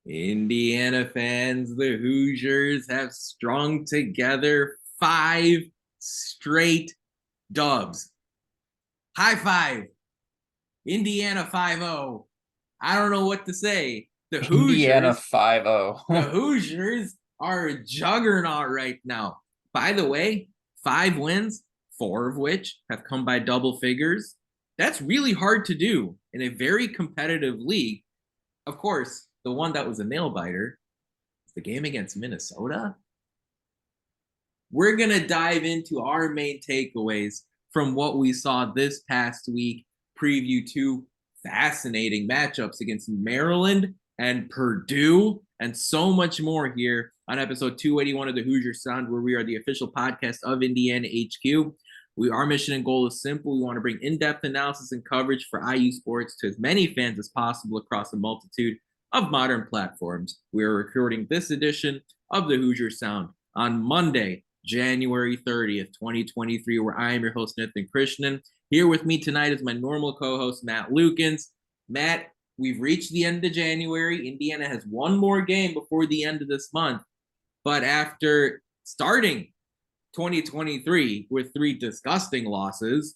Indiana fans, the Hoosiers have strung together 5 straight dubs. High five. Indiana 5-0. I don't know what to say. The Indiana Hoosiers, 5-0. the Hoosiers are a juggernaut right now. By the way, 5 wins, 4 of which have come by double figures. That's really hard to do in a very competitive league. Of course, the one that was a nail biter is the game against Minnesota. We're going to dive into our main takeaways from what we saw this past week, preview 2 fascinating matchups against Maryland and Purdue, and so much more here on episode 281 of the Hoosier Sound, where we are the official podcast of Indiana HQ. Our mission and goal is simple. We want to bring in-depth analysis and coverage for IU sports to as many fans as possible across a multitude of modern platforms. We are recording this edition of the Hoosier Sound on Monday, January 30th, 2023, where I am your host, Nithin Krishnan. Here with me tonight is my normal co-host, Matt Lukens. Matt, we've reached the end of January. Indiana has one more game before the end of this month. But after starting 2023 with 3 disgusting losses,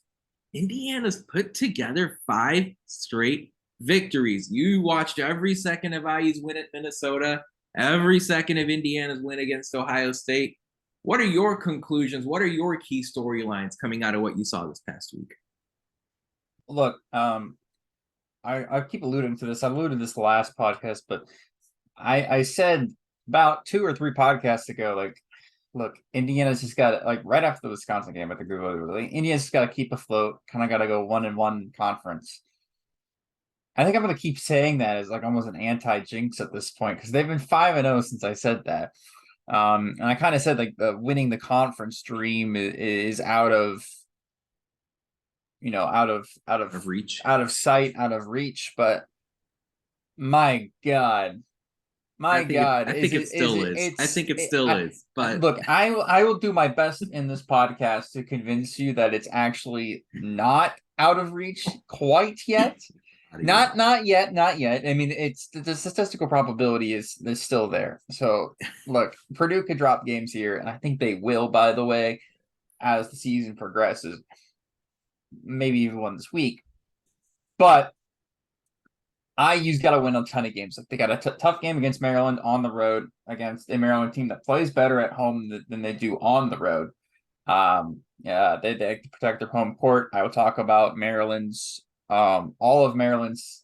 Indiana's put together 5 straight victories. You watched every second of IU's win at Minnesota, every second of Indiana's win against Ohio State. What are your conclusions? What are your key storylines coming out of what you saw this past week? Look, I keep alluding to this. I alluded to this last podcast, but I said about 2 or 3 podcasts ago, like, look, Indiana's just got like right after the Wisconsin game, I think Indiana's just got to keep afloat. Kind of got to go 1-1 conference. I think I'm going to keep saying that as like almost an anti-jinx at this point because they've been 5-0 since I said that. And I kind of said like the winning the conference dream is out of Reach. out of sight, out of reach. But my God, I think it still is. I it's think it still is. But look, I will do my best in this podcast to convince you that it's actually not out of reach quite yet. Not yet. I mean, it's the statistical probability is still there. So look, Purdue could drop games here, and I think they will, by the way, as the season progresses. Maybe even one this week. But IU's got to win a ton of games. Like they got a tough game against Maryland on the road against a Maryland team that plays better at home than they do on the road. Yeah, they protect their home court. I will talk about Maryland's all of Maryland's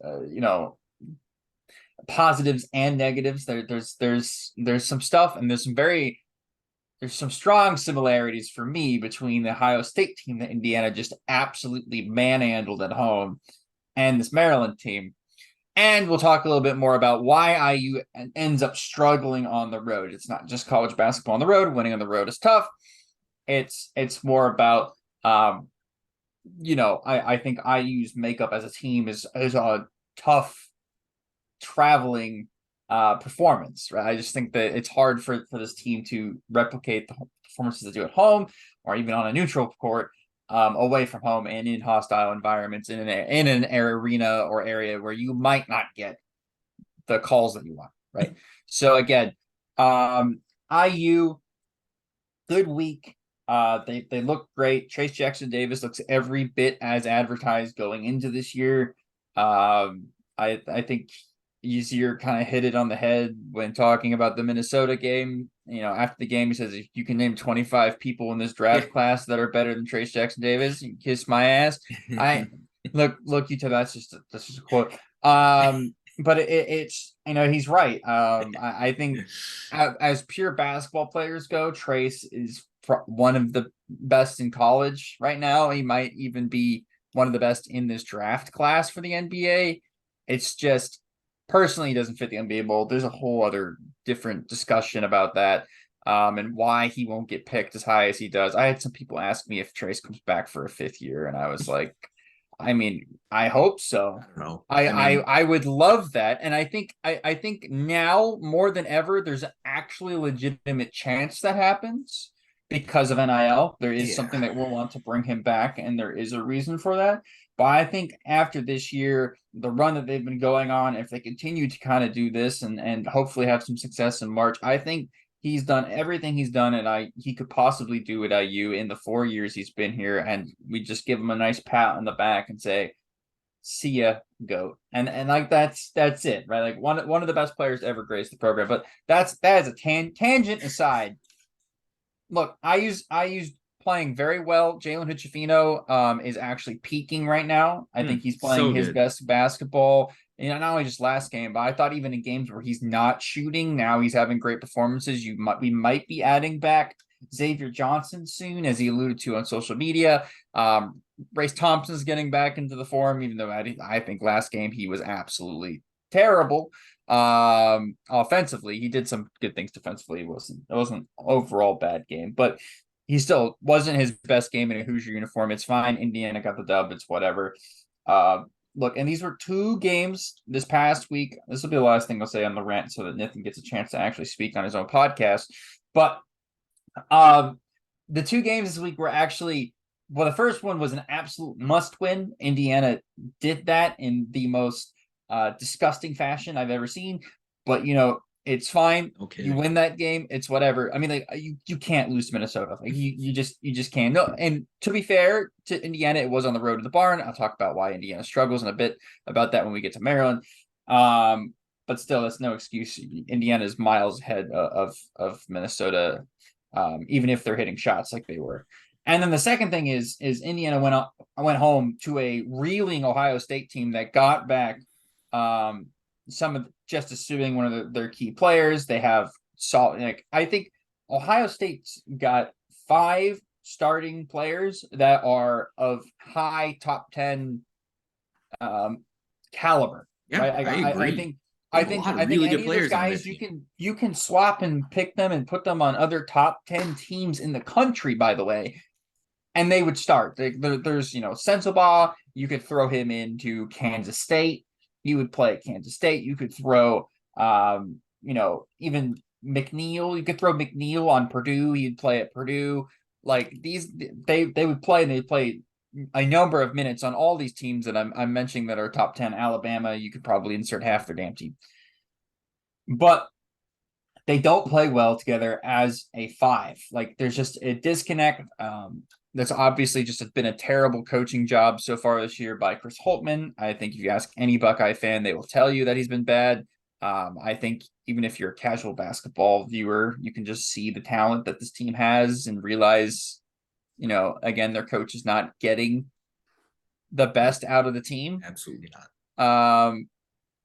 positives and negatives. There's some stuff and there's some strong similarities for me between the Ohio State team that Indiana just absolutely manhandled at home and this Maryland team. And we'll talk a little bit more about why IU ends up struggling on the road. It's not just college basketball on the road. Winning on the road is tough. It's more about I think IU's makeup as a team is a tough traveling performance, right? I just think that it's hard for this team to replicate the performances they do at home or even on a neutral court away from home and in hostile environments in an arena or area where you might not get the calls that you want, right? So again, IU, good week. They look great. Trace Jackson Davis looks every bit as advertised going into this year. I think Easier kind of hit it on the head when talking about the Minnesota game. After the game, he says, if you can name 25 people in this draft class that are better than Trace Jackson Davis, you kiss my ass. I look, YouTube, that's just a quote. But it's he's right. I think as pure basketball players go, Trace is one of the best in college right now. He might even be one of the best in this draft class for the NBA. It's just personally, he doesn't fit the NBA mold. There's a whole other different discussion about that and why he won't get picked as high as he does. I had some people ask me if Trace comes back for a 5th year, and I was like, I mean, I hope so. I don't know. I would love that. And I think now more than ever, there's actually a legitimate chance that happens because of NIL. There is something that will want to bring him back, and there is a reason for that. But I think after this year, the run that they've been going on, if they continue to kind of do this and hopefully have some success in March, I think he's done everything he's done and he could possibly do at IU in the 4 years he's been here. And we just give him a nice pat on the back and say, see ya, goat. And like that's it, right? Like one of the best players to ever grace the program. But that is a tangent aside. Look, I use playing very well. Jalen Hood-Schifino is actually peaking right now. I think he's playing his best basketball. You know, not only just last game, but I thought even in games where he's not shooting, now he's having great performances. We might be adding back Xavier Johnson soon, as he alluded to on social media. Race Thompson's getting back into the form, even though I think last game he was absolutely terrible. Offensively, he did some good things defensively. It wasn't overall bad game, but he still wasn't his best game in a Hoosier uniform. It's fine. Indiana got the dub. It's whatever. Look, and these were 2 games this past week. This will be the last thing I'll say on the rant so that Nithin gets a chance to actually speak on his own podcast. But the 2 games this week were actually, well, the first one was an absolute must win. Indiana did that in the most disgusting fashion I've ever seen. But, you know, it's fine. Okay. You win that game. It's whatever. I mean, like you can't lose to Minnesota. Like you just can't. No, and to be fair to Indiana, it was on the road to the barn. I'll talk about why Indiana struggles in a bit about that when we get to Maryland. But still, that's no excuse. Indiana is miles ahead of Minnesota, even if they're hitting shots like they were. And then the second thing is Indiana went home to a reeling Ohio State team that got back some of just assuming one of their key players. They have I think Ohio State's got 5 starting players that are of high top 10 caliber. Yeah, right? I agree. I think really any of those guys you can swap and pick them and put them on other top 10 teams in the country, by the way, and they would start. There's Sensabaugh, you could throw him into Kansas State. You would play at Kansas State. You could throw even McNeil. You could throw McNeil on Purdue. You'd play at Purdue. Like these, they would play, and they play a number of minutes on all these teams that I'm mentioning that are top 10. Alabama, you could probably insert half their damn team. But they don't play well together as a 5. Like there's just a disconnect. That's obviously just been a terrible coaching job so far this year by Chris Holtmann. I think if you ask any Buckeye fan, they will tell you that he's been bad. I think even if you're a casual basketball viewer, you can just see the talent that this team has and realize, again, their coach is not getting the best out of the team. Absolutely not.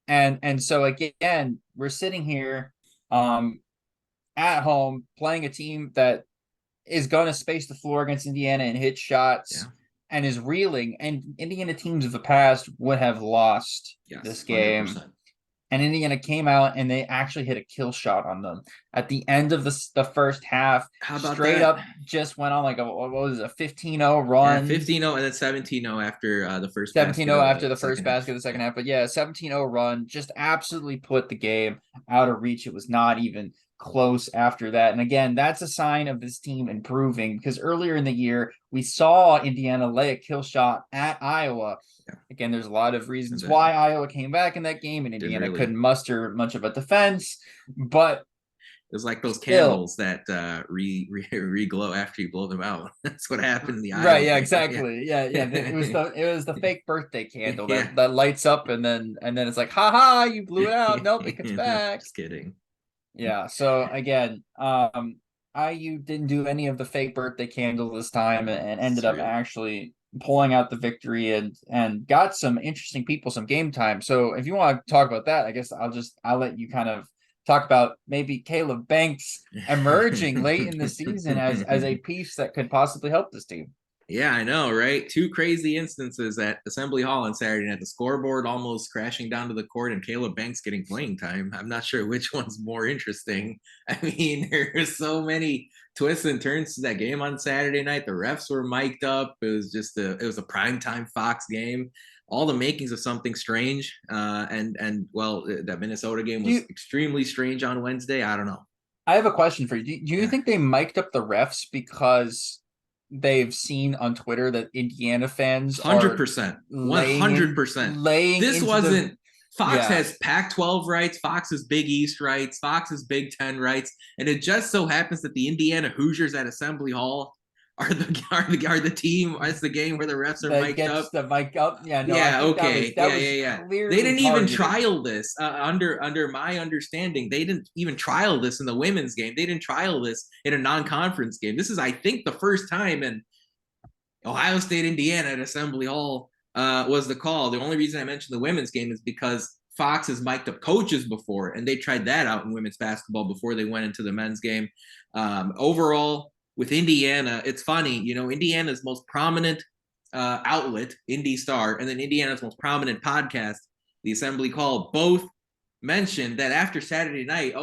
And so again, we're sitting here at home playing a team that is going to space the floor against Indiana and hit shots and is reeling. And Indiana teams of the past would have lost this game. 100%. And Indiana came out and they actually hit a kill shot on them at the end of the first half. How about straight that? up just went on like a 15-0 run. 15-0 and then 17-0 after the first 17-0 after the first basket of the second half. But 17-0 run, just absolutely put the game out of reach. It was not even close after that. And again, that's a sign of this team improving, because earlier in the year we saw Indiana lay a kill shot at Iowa. Again, there's a lot of reasons why Iowa came back in that game and Indiana couldn't muster much of a defense, but it was like those candles that re-glow after you blow them out. That's what happened in the Iowa right. Yeah, exactly. Yeah. It was the fake birthday candle that lights up and then it's like, haha, you blew it out. Nope, it comes back. Just kidding. Yeah. So again, IU didn't do any of the fake birthday candle this time and ended up actually pulling out the victory and got some interesting people some game time. So if you want to talk about that, I guess I'll let you kind of talk about maybe Caleb Banks emerging late in the season as a piece that could possibly help this team. Yeah, I know, right? 2 crazy instances at Assembly Hall on Saturday night. The scoreboard almost crashing down to the court and Caleb Banks getting playing time. I'm not sure which one's more interesting. I mean, there's so many twists and turns to that game on Saturday night. The refs were mic'd up. It was just a primetime Fox game. All the makings of something strange. And that Minnesota game was extremely strange on Wednesday. I don't know. I have a question for you. Do you think they mic'd up the refs because they've seen on Twitter that Indiana fans are 100%, laying 100%. This into wasn't. Fox yeah. has Pac-12 rights, Fox has Big East rights, Fox has Big Ten rights, and it just so happens that the Indiana Hoosiers at Assembly Hall are the team. That's the game where the refs are that mic'd gets up. the mic up. Yeah, no, I Yeah, think okay. that Yeah, was yeah, yeah. They clearly didn't even targeted. trial this under my understanding. They didn't even trial this in the women's game. They didn't trial this in a non-conference game. This is, I think, the first time in Ohio State, Indiana at Assembly Hall was the call. The only reason I mentioned the women's game is because Fox has mic'd up coaches before, and they tried that out in women's basketball before they went into the men's game. Overall, with Indiana, it's funny, Indiana's most prominent outlet, Indy Star, and then Indiana's most prominent podcast, the Assembly Call, both mentioned that after Saturday night,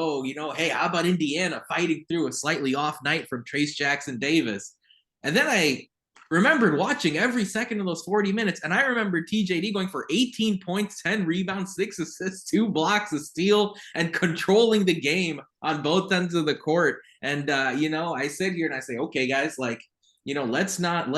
hey, how about Indiana fighting through a slightly off night from Trace Jackson Davis? And then I remembered watching every second of those 40 minutes, and I remember TJD going for 18 points, 10 rebounds, 6 assists, 2 blocks, a steal, and controlling the game on both ends of the court. And I sit here and I say, okay, guys, let's not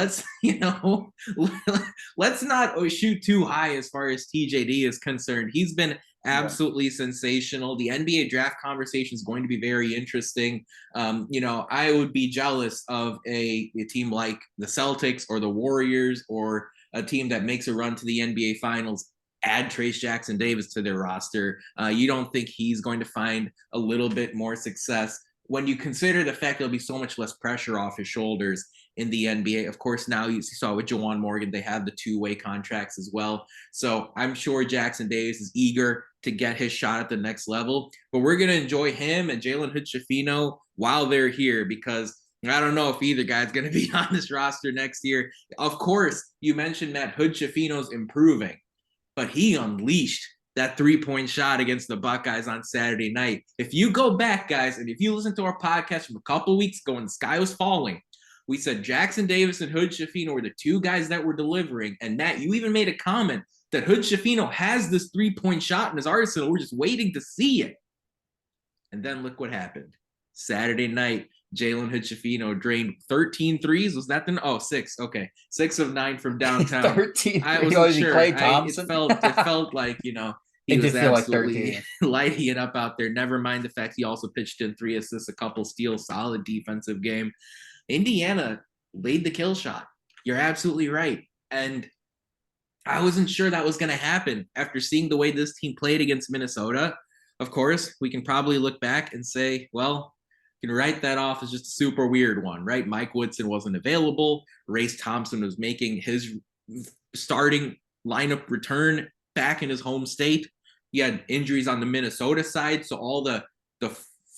shoot too high as far as TJD is concerned. He's been absolutely sensational. The NBA draft conversation is going to be very interesting. I would be jealous of a team like the Celtics or the Warriors or a team that makes a run to the NBA Finals. Add Trace Jackson Davis to their roster. You don't think he's going to find a little bit more success when you consider the fact there'll be so much less pressure off his shoulders in the NBA. Of course, now you saw with Juwan Morgan, they have the two-way contracts as well. So I'm sure Jackson Davis is eager to get his shot at the next level. But we're going to enjoy him and Jalen Hood-Schifino while they're here, because I don't know if either guy's going to be on this roster next year. Of course, you mentioned Matt Hood-Schifino's improving, but he unleashed that three-point shot against the Buckeyes on Saturday night. If you go back, guys, and if you listen to our podcast from a couple weeks ago when the sky was falling, we said Jackson Davis and Hood-Schifino were the two guys that were delivering. And Matt, you even made a comment that Hood-Schifino has this three-point shot in his arsenal. We're just waiting to see it. And then look what happened. Saturday night, Jalen Hood-Schifino drained 13 threes. Was that the? Oh, 6. Okay. 6 of 9 from downtown. 13. I wasn't sure. Klay Thompson? It felt like, he It was did feel like absolutely 13. lighting it up out there. Never mind the fact he also pitched in 3 assists, a couple steals, solid defensive game. Indiana laid the kill shot. You're absolutely right. And I wasn't sure that was going to happen after seeing the way this team played against Minnesota. Of course, we can probably look back and say, well, you can write that off as just a super weird one, right? Mike Woodson wasn't available. Race Thompson was making his starting lineup return back in his home state. He had injuries on the Minnesota side, so all the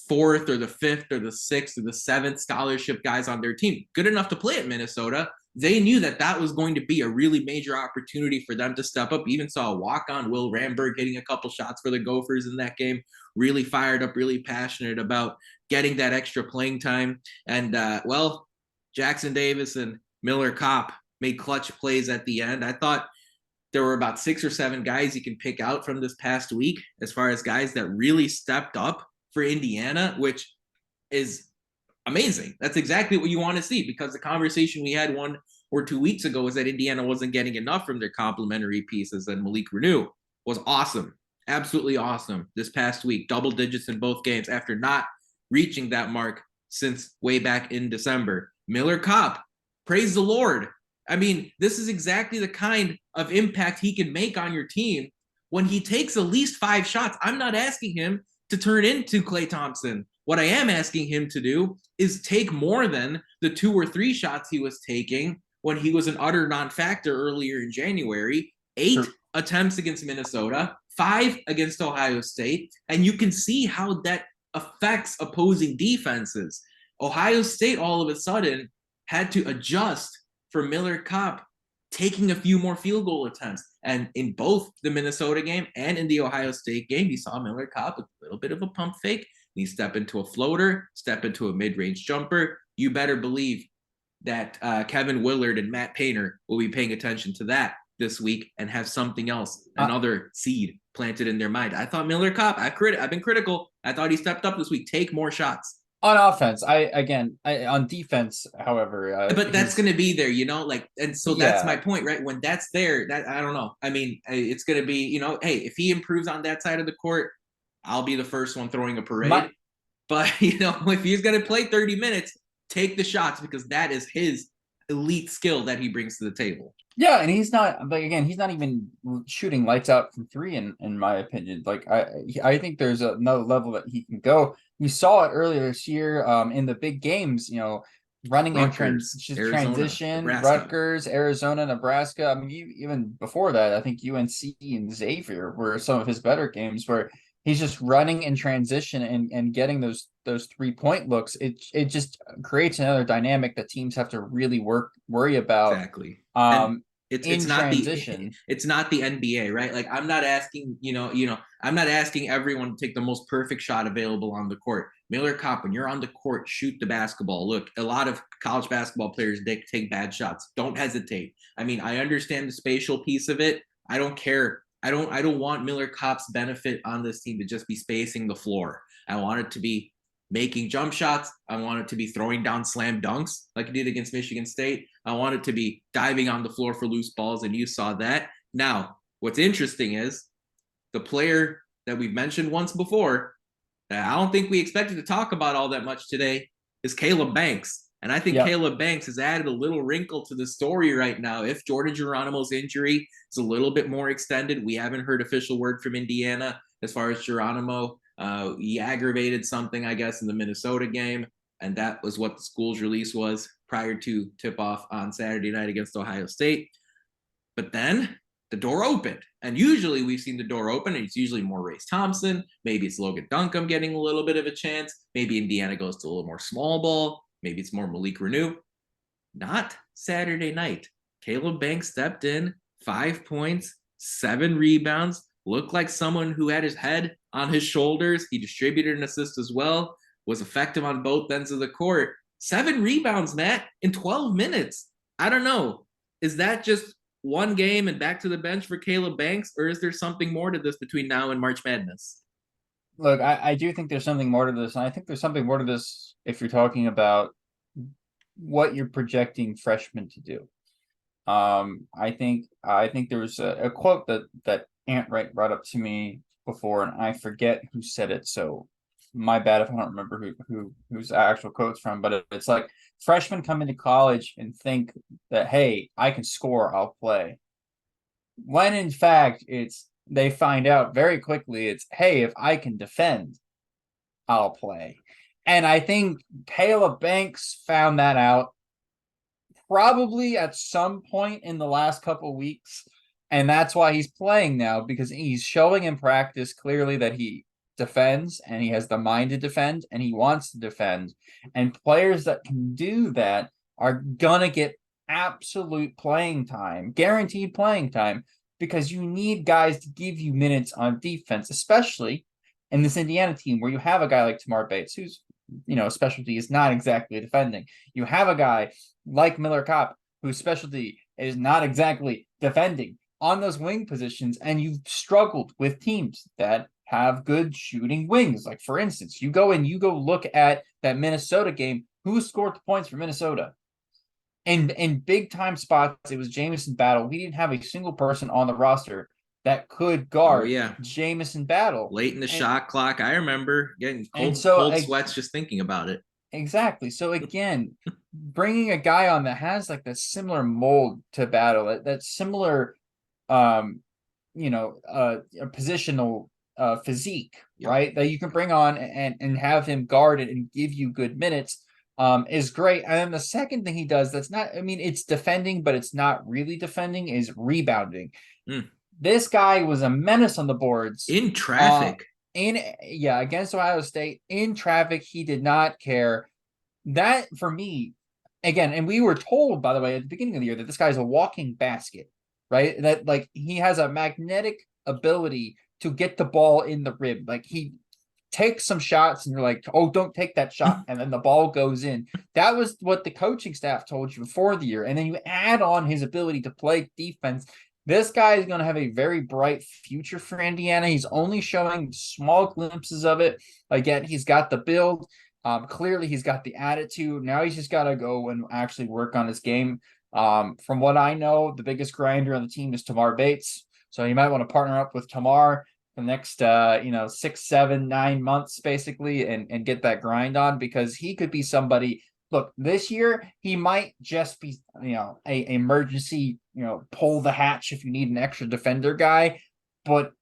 fourth or the fifth or the sixth or the seventh scholarship guys on their team, good enough to play at Minnesota, they knew that was going to be a really major opportunity for them to step up. Even saw a walk-on Will Ramberg hitting a couple shots for the Gophers in that game. Really fired up, really passionate about getting that extra playing time. And, Jackson Davis and Miller Kopp made clutch plays at the end. I thought there were about 6 or 7 guys you can pick out from this past week as far as guys that really stepped up for Indiana, which is amazing. That's exactly what you want to see, because the conversation we had 1 or 2 weeks ago was that Indiana wasn't getting enough from their complementary pieces, and Malik Renew was awesome. Absolutely awesome this past week. Double digits in both games after not reaching that mark since way back in December. Miller Kopp, praise the Lord. I mean, this is exactly the kind of impact he can make on your team when he takes at least 5 shots. I'm not asking him to turn into Klay Thompson. What I am asking him to do is take more than the 2 or 3 shots he was taking when he was an utter non-factor earlier in January. 8 attempts against Minnesota, 5 against Ohio State, and you can see how that affects opposing defenses. Ohio State all of a sudden had to adjust for Miller Kopp taking a few more field goal attempts. And in both the Minnesota game and in the Ohio State game, you saw Miller Kopp with a little bit of a pump fake. You step into a floater, step into a mid-range jumper. You better believe that Kevin Willard and Matt Painter will be paying attention to that this week and have something else, another seed planted in their mind. I thought Miller Kopp, I've been critical. I thought he stepped up this week. Take more shots. On offense, on defense, however, But that's he's going to be there, like, and so that's my yeah. point, right? When that's there, that I don't know. I mean, it's going to be, hey, if he improves on that side of the court, I'll be the first one throwing a My parade. But if he's going to play 30 minutes, take the shots because that is his elite skill that he brings to the table. Yeah, and he's not. But again, he's not even shooting lights out from three. In my opinion, like I think there's another level that he can go. We saw it earlier this year, in the big games. Running in Rutgers, Arizona, transition, Nebraska. Rutgers, Arizona, Nebraska. I mean, even before that, I think UNC and Xavier were some of his better games where he's just running in transition and getting those 3-point looks. It just creates another dynamic that teams have to really worry about Exactly. And um it's in it's not the transition. it's not the NBA, right? Like I'm not asking, I'm not asking everyone to take the most perfect shot available on the court. Miller Kopp, when you're on the court, shoot the basketball. Look, a lot of college basketball players they take bad shots. Don't hesitate. I mean, I understand the spatial piece of it. I don't care. I don't want Miller Kopp's benefit on this team to just be spacing the floor. I want it to be making jump shots. I want it to be throwing down slam dunks like he did against Michigan State. I want it to be diving on the floor for loose balls, and you saw that. Now, what's interesting is the player that we've mentioned once before that I don't think we expected to talk about all that much today is Caleb Banks. And I think Yep. Caleb Banks has added a little wrinkle to the story right now. If Jordan Geronimo's injury is a little bit more extended, we haven't heard official word from Indiana as far as Geronimo. He aggravated something, I guess, in the Minnesota game, and that was what the school's release was prior to tip off on Saturday night against Ohio State. But then the door opened. And usually we've seen the door open, and it's usually more Race Thompson. Maybe it's Logan Duncombe getting a little bit of a chance. Maybe Indiana goes to a little more small ball. Maybe it's more Malik Renew. Not Saturday night. Caleb Banks stepped in, 5 points, 7 rebounds, looked like someone who had his head on his shoulders. He distributed an assist as well, was effective on both ends of the court. 7 rebounds, Matt, in 12 minutes. I don't know. Is that just one game and back to the bench for Caleb Banks, or is there something more to this between now and March Madness? Look, I do think there's something more to this, and I think there's something more to this if you're talking about what you're projecting freshmen to do. I think there was a quote that Ant Wright brought up to me before, and I forget who said it. So my bad if I don't remember whose actual quote's from, but it's like freshmen come into college and think that, hey, I can score, I'll play. When in fact they find out very quickly it's, hey, if I can defend, I'll play. And I think Caleb Banks found that out probably at some point in the last couple of weeks. And that's why he's playing now, because he's showing in practice clearly that he defends and he has the mind to defend and he wants to defend. And players that can do that are going to get absolute playing time, guaranteed playing time, because you need guys to give you minutes on defense, especially in this Indiana team where you have a guy like Tamar Bates, whose specialty is not exactly defending. You have a guy like Miller Kopp, whose specialty is not exactly defending on those wing positions, and you've struggled with teams that have good shooting wings. Like, for instance, you go look at that Minnesota game. Who scored the points for Minnesota? In big time spots, it was Jamison Battle. We didn't have a single person on the roster that could Oh guard yeah, Jamison Battle. late in the shot clock. I remember getting And cold so cold sweats just thinking about it. exactly. So again, bringing a guy on that has like that similar mold to Battle, that similar, a positional physique, Yep. right? That you can bring on and have him guarded and give you good minutes, is great. And then the second thing he does that's not, I mean, it's defending, but it's not really defending, is rebounding. This guy was a menace on the boards. In traffic. Against Ohio State in traffic. He did not care. That for me, again, and we were told, by the way, at the beginning of the year that this guy is a walking basket, right? That like he has a magnetic ability to get the ball in the rim. Like he takes some shots and you're like, oh, don't take that shot. And then the ball goes in. That was what the coaching staff told you before the year. And then you add on his ability to play defense. This guy is going to have a very bright future for Indiana. He's only showing small glimpses of it. Again, he's got the build. Clearly he's got the attitude. Now he's just got to go and actually work on his game. From what I know, the biggest grinder on the team is Tamar Bates. So you might want to partner up with Tamar for the next 6, 7, 9 months basically and get that grind on, because he could be somebody. Look, this year he might just be a emergency, pull the hatch if you need an extra defender guy, but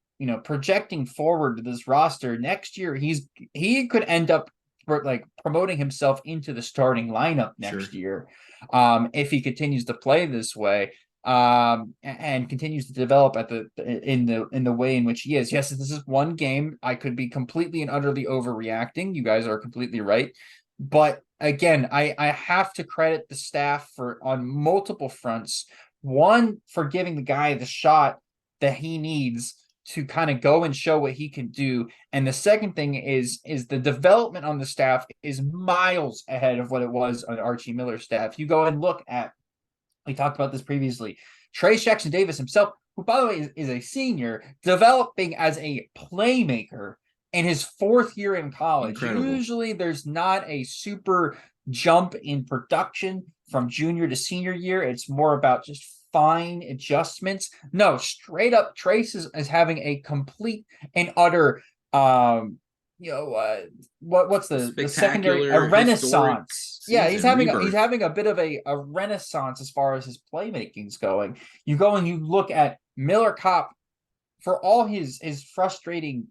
projecting forward to this roster next year, he could end up like promoting himself into the starting lineup next year, if he continues to play this way, and continues to develop in the way in which he is. Yes, this is one game. I could be completely and utterly overreacting. You guys are completely right. But again, I have to credit the staff on multiple fronts. One, for giving the guy the shot that he needs to kind of go and show what he can do. And the second thing is the development on the staff is miles ahead of what it was on Archie Miller's staff. You go and look at, we talked about this previously, Trace Jackson Davis himself, who by the way is a senior, developing as a playmaker in his 4th year in college. Incredible. Usually there's not a super jump in production from junior to senior year. It's more about just fine adjustments. No, straight up Trace is having a complete and utter what's the secondary, a renaissance. Yeah, he's having a bit of a renaissance as far as his playmaking's going. You go and you look at Miller Kopp, for all his frustrating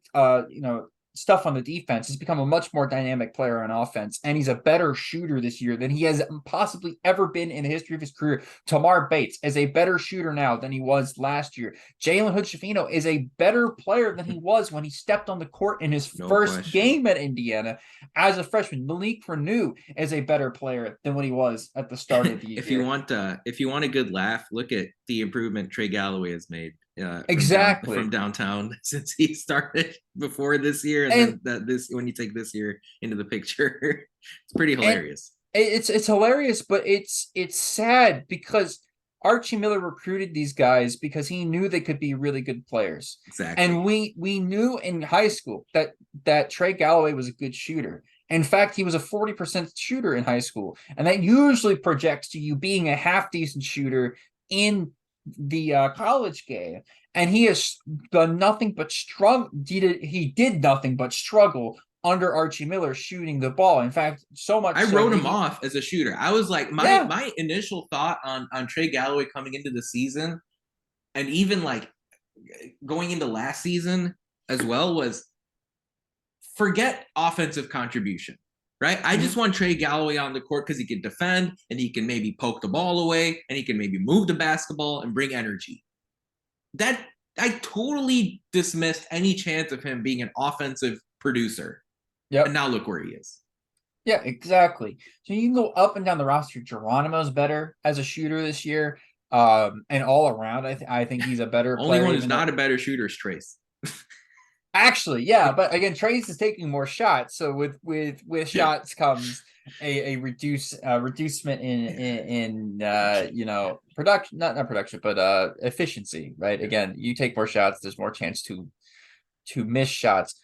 stuff on the defense, has become a much more dynamic player on offense, and he's a better shooter this year than he has possibly ever been in the history of his career. Tamar Bates is a better shooter now than he was last year. Jalen Hood-Schifino is a better player than he was when he stepped on the court in his first game at Indiana as a freshman. Malik Renew is a better player than what he was at the start of the year. If you want a good laugh, look at the improvement Trey Galloway has made. Exactly from downtown since he started before this year, and then when you take this year into the picture, it's pretty hilarious. It's hilarious, but it's sad because Archie Miller recruited these guys because he knew they could be really good players. Exactly. And we knew in high school that Trey Galloway was a good shooter. In fact, he was a 40% shooter in high school, and that usually projects to you being a half decent shooter in the college game. And he has done nothing but struggle. He did nothing but struggle under Archie Miller shooting the ball. In fact, so much I wrote him off as a shooter. I was like, my initial thought on Trey Galloway coming into the season, and even like going into last season as well, was forget offensive contribution. Right? I just want Trey Galloway on the court because he can defend and he can maybe poke the ball away and he can maybe move the basketball and bring energy. That I totally dismissed any chance of him being an offensive producer. Yeah. And now look where he is. Yeah, exactly. So you can go up and down the roster. Geronimo's better as a shooter this year. And all around, I think he's a better player. Only one who's not a better shooter is Trace. Actually, yeah, but again, Trace is taking more shots, so with shots comes a reducement in production, not production, but efficiency, right? Again, you take more shots, there's more chance to miss shots.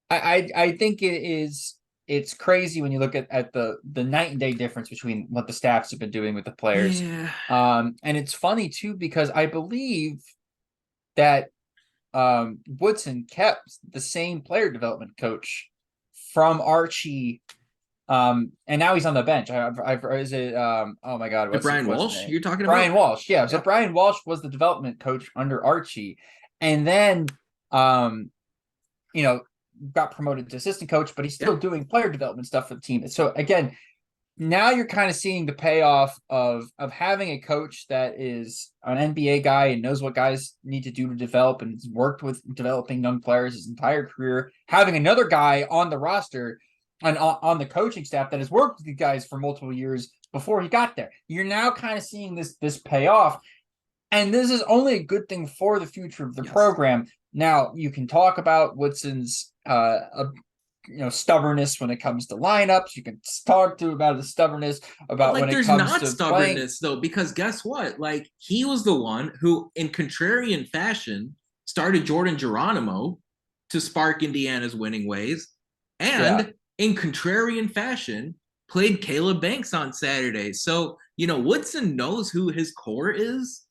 I think it's crazy when you look at the night and day difference between what the staffs have been doing with the players. Yeah. And it's funny too, because I believe that Woodson kept the same player development coach from Archie, and now he's on the bench. Is it oh my god, what's Brian Walsh? You're talking about Brian Walsh? Yeah. So Brian Walsh was the development coach under Archie, and then got promoted to assistant coach, but he's still doing player development stuff for the team. So again, now you're kind of seeing the payoff of having a coach that is an NBA guy and knows what guys need to do to develop and has worked with developing young players his entire career. Having another guy on the roster and on the coaching staff that has worked with the guys for multiple years before he got there. You're now kind of seeing this payoff. And this is only a good thing for the future of the program. Now, you can talk about Woodson's stubbornness when it comes to lineups. You can talk about the stubbornness about when it comes to there's not stubbornness though, because guess what? Like, he was the one who, in contrarian fashion, started Jordan Geronimo to spark Indiana's winning ways, and in contrarian fashion, played Caleb Banks on Saturday. So, Woodson knows who his core is,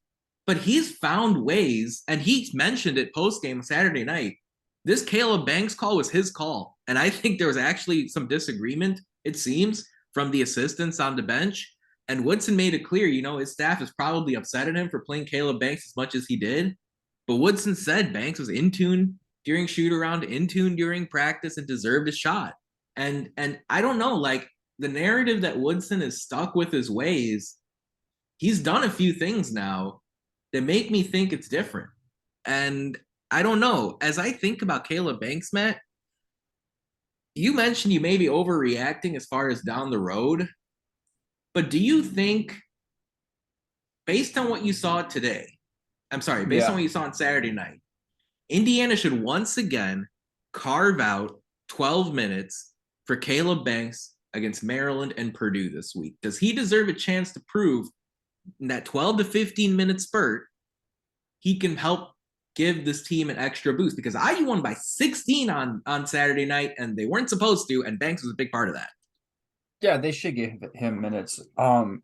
but he's found ways, and he mentioned it post game Saturday night. This Caleb Banks call was his call. And I think there was actually some disagreement, it seems, from the assistants on the bench. And Woodson made it clear, his staff is probably upset at him for playing Caleb Banks as much as he did. But Woodson said Banks was in tune during shoot around, in tune during practice, and deserved a shot. And I don't know, like the narrative that Woodson is stuck with his ways, he's done a few things now that make me think it's different. And I don't know. As I think about Caleb Banks, Matt, you mentioned you may be overreacting as far as down the road, but do you think, based on what you saw today, based on what you saw on Saturday night, Indiana should once again carve out 12 minutes for Caleb Banks against Maryland and Purdue this week? Does he deserve a chance to prove in that 12 to 15 minute spurt he can help give this team an extra boost? Because IU won by 16 on Saturday night, and they weren't supposed to, and Banks was a big part of that. Yeah, they should give him minutes. I'll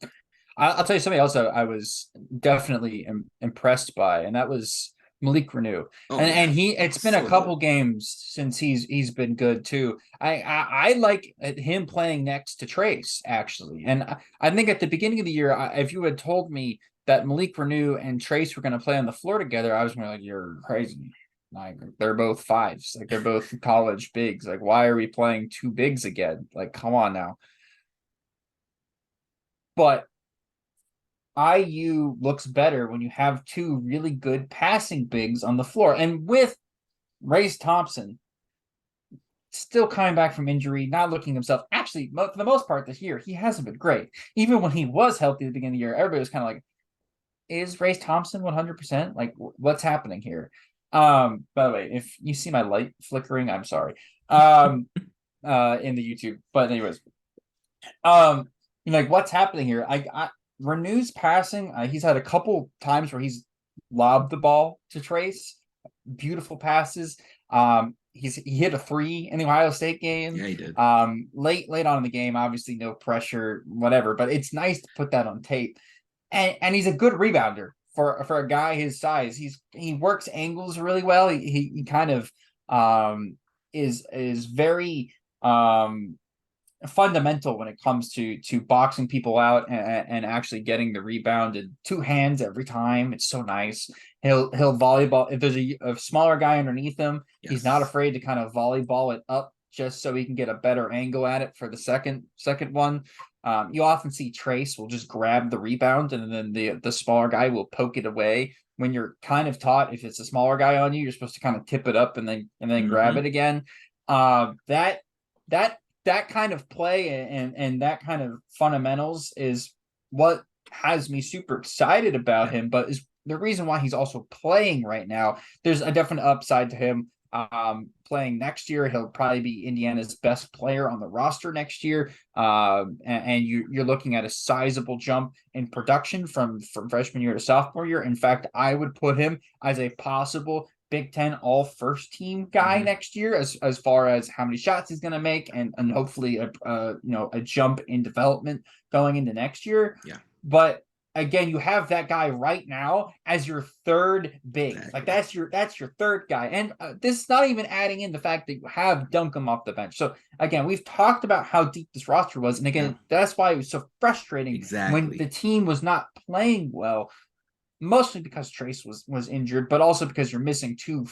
tell you something else I was definitely impressed by, and that was Malik Reneau. It's been a couple games since he's been good too. I like him playing next to Trace, actually. And I think at the beginning of the year, if you had told me that Malik Reneau and Trace were going to play on the floor together, I was going to be like, you're crazy. Like, they're both fives. Like, they're both college bigs. Like, why are we playing two bigs again? Like, come on now. But IU looks better when you have two really good passing bigs on the floor. And with Race Thompson still coming back from injury, not looking himself, actually, for the most part this year, he hasn't been great. Even when he was healthy at the beginning of the year, everybody was kind of like, is Race Thompson 100%? Like, what's happening here? By the way, if you see my light flickering, I'm sorry. In the YouTube. But anyways, like, what's happening here? Reneau's passing, he's had a couple times where he's lobbed the ball to Trace. Beautiful passes. He hit a 3 in the Ohio State game. Yeah, he did. Late on in the game, obviously no pressure, whatever. But it's nice to put that on tape. And he's a good rebounder for a guy his size. He works angles really well. He kind of is very fundamental when it comes to boxing people out and actually getting the rebound in two hands every time. It's so nice. He'll volleyball if there's a smaller guy underneath him. Yes. He's not afraid to kind of volleyball it up just so he can get a better angle at it for the second one. You often see Trace will just grab the rebound and then the smaller guy will poke it away. When you're kind of taught, if it's a smaller guy on you, you're supposed to kind of tip it up and then grab it again. That kind of play and that kind of fundamentals is what has me super excited about him, but is the reason why he's also playing right now. There's a definite upside to him. Playing next year, he'll probably be Indiana's best player on the roster next year. And you're looking at a sizable jump in production from freshman year to sophomore year. In fact, I would put him as a possible Big Ten all first team guy next year, as far as how many shots he's going to make and hopefully a jump in development going into next year. Yeah. But again, you have that guy right now as your third big. Exactly. Like that's your third guy. And this is not even adding in the fact that you have Duncan off the bench. So again, we've talked about how deep this roster was. And again, that's why it was so frustrating when the team was not playing well, mostly because Trace was injured, but also because you're missing two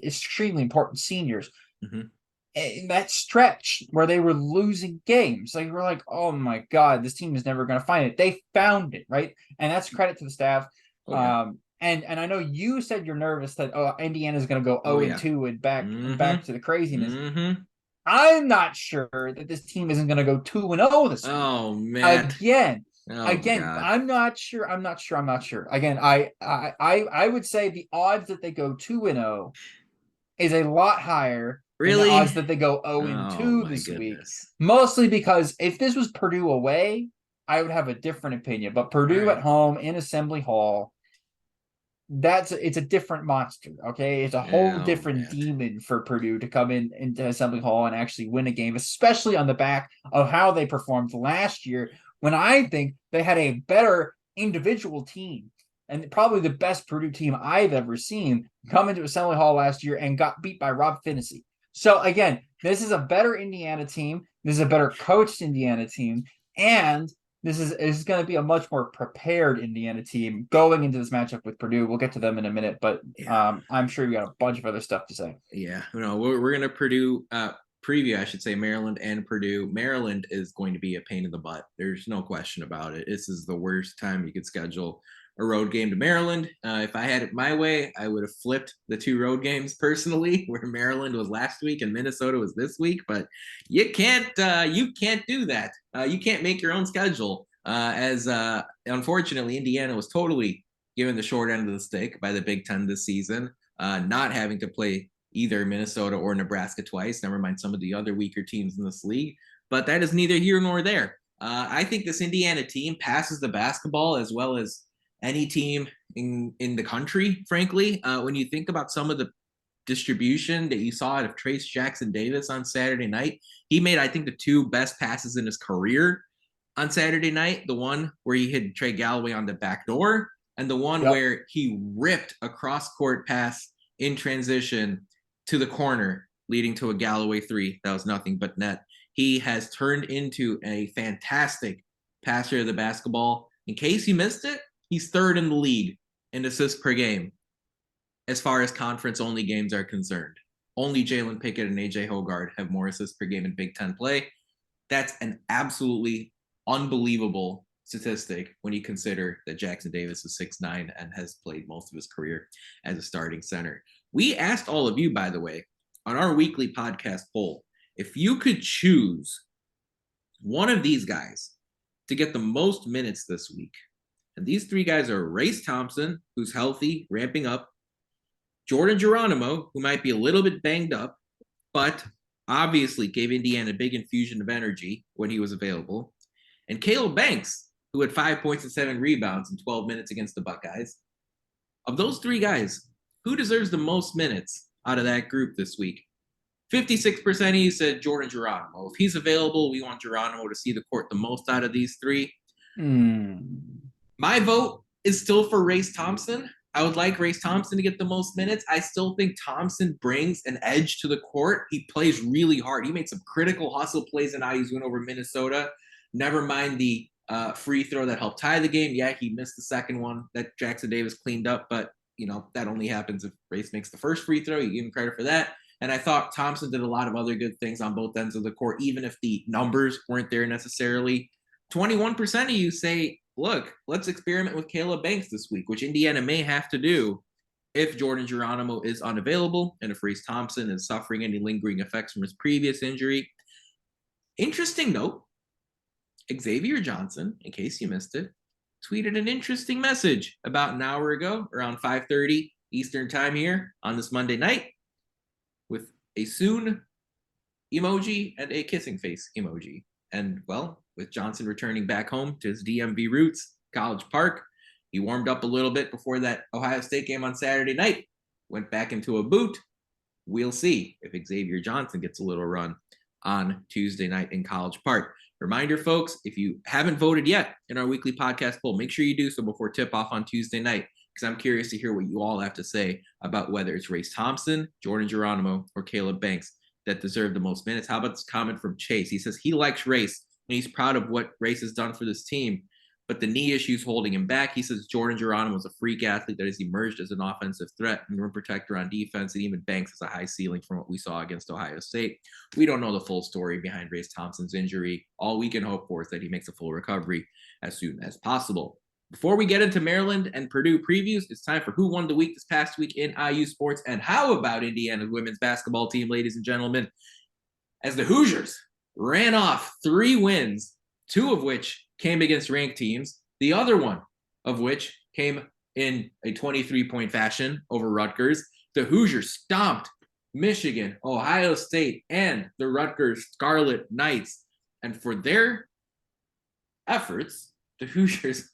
extremely important seniors. In that stretch where they were losing games, like we're like, oh my God, this team is never going to find it. They found it, right? And that's credit to the staff. And I know you said you're nervous that Indiana's going to go 0-2 and back to the craziness. I'm not sure that this team isn't going to go 2-0 this week. Oh man! Again, I'm not sure. Again, I would say the odds that they go 2-0 is a lot higher. Really? The odds that they go 0-2 this week. Mostly because if this was Purdue away, I would have a different opinion. But Purdue at home in Assembly Hall, it's a different monster. Okay, it's a whole Oh different man. demon for Purdue to come in into Assembly Hall and actually win a game, especially on the back of how they performed last year, when I think they had a better individual team and probably the best Purdue team I've ever seen come into Assembly Hall last year and got beat by Rob Finney. So again, this is a better Indiana team. This is a better coached Indiana team, and this is going to be a much more prepared Indiana team going into this matchup with Purdue. We'll get to them in a minute, but Yeah. I'm sure you got a bunch of other stuff to say. Yeah. No, we're gonna preview, I should say, Maryland and Purdue. Maryland is going to be a pain in the butt. There's no question about it. This is the worst time you could schedule a road game to Maryland. If I had it my way, I would have flipped the 2 road games personally, where Maryland was last week and Minnesota was this week. But you can't do that. You can't make your own schedule. As unfortunately, Indiana was totally given the short end of the stick by the Big Ten this season, not having to play either Minnesota or Nebraska twice, never mind some of the other weaker teams in this league. But that is neither here nor there. I think this Indiana team passes the basketball as well as any team in the country, frankly. When you think about some of the distribution that you saw out of Trace Jackson Davis on Saturday night, he made, I think, the 2 best passes in his career on Saturday night. The one where he hit Trey Galloway on the back door, and the one Yep. where he ripped a cross-court pass in transition to the corner, leading to a Galloway 3. That was nothing but net. He has turned into a fantastic passer of the basketball. In case you missed it, he's 3rd in the league in assists per game as far as conference-only games are concerned. Only Jalen Pickett and AJ Hoggard have more assists per game in Big Ten play. That's an absolutely unbelievable statistic when you consider that Jackson Davis is 6'9" and has played most of his career as a starting center. We asked all of you, by the way, on our weekly podcast poll, if you could choose one of these guys to get the most minutes this week. And these 3 guys are Race Thompson, who's healthy, ramping up, Jordan Geronimo, who might be a little bit banged up, but obviously gave Indiana a big infusion of energy when he was available, and Caleb Banks, who had 5 points and 7 rebounds in 12 minutes against the Buckeyes. Of those 3 guys, who deserves the most minutes out of that group this week? 56% of you said Jordan Geronimo. If he's available, we want Geronimo to see the court the most out of these 3. My vote is still for Race Thompson. I would like Race Thompson to get the most minutes. I still think Thompson brings an edge to the court. He plays really hard. He made some critical hustle plays in IU's win over Minnesota. Never mind the free throw that helped tie the game. Yeah, he missed the second one that Jackson Davis cleaned up, but that only happens if Race makes the first free throw. You give him credit for that. And I thought Thompson did a lot of other good things on both ends of the court, even if the numbers weren't there necessarily. 21% of you say, look, let's experiment with Caleb Banks this week, which Indiana may have to do if Jordan Geronimo is unavailable and if Race Thompson is suffering any lingering effects from his previous injury. Interesting note, Xavier Johnson, in case you missed it, tweeted an interesting message about an hour ago, around 5:30 Eastern time here on this Monday night, with a soon emoji and a kissing face emoji. And, well, with Johnson returning back home to his DMV roots, College Park, he warmed up a little bit before that Ohio State game on Saturday night, went back into a boot. We'll see if Xavier Johnson gets a little run on Tuesday night in College Park. Reminder, folks, if you haven't voted yet in our weekly podcast poll, make sure you do so before tip-off on Tuesday night, because I'm curious to hear what you all have to say about whether it's Race Thompson, Jordan Geronimo, or Caleb Banks that deserve the most minutes. How about this comment from Chase? He says he likes Race, and he's proud of what Race has done for this team, but the knee issues holding him back. He says Jordan Geronimo is a freak athlete that has emerged as an offensive threat and rim protector on defense, and even Banks has a high ceiling from what we saw against Ohio State. We don't know the full story behind Race Thompson's injury. All we can hope for is that he makes a full recovery as soon as possible. Before we get into Maryland and Purdue previews, it's time for Who Won the Week this past week in IU sports, and how about Indiana's women's basketball team, ladies and gentlemen, as the Hoosiers ran off 3 wins, 2 of which came against ranked teams, the other one of which came in a 23-point fashion over Rutgers. The Hoosiers stomped Michigan, Ohio State, and the Rutgers Scarlet Knights. And for their efforts, the Hoosiers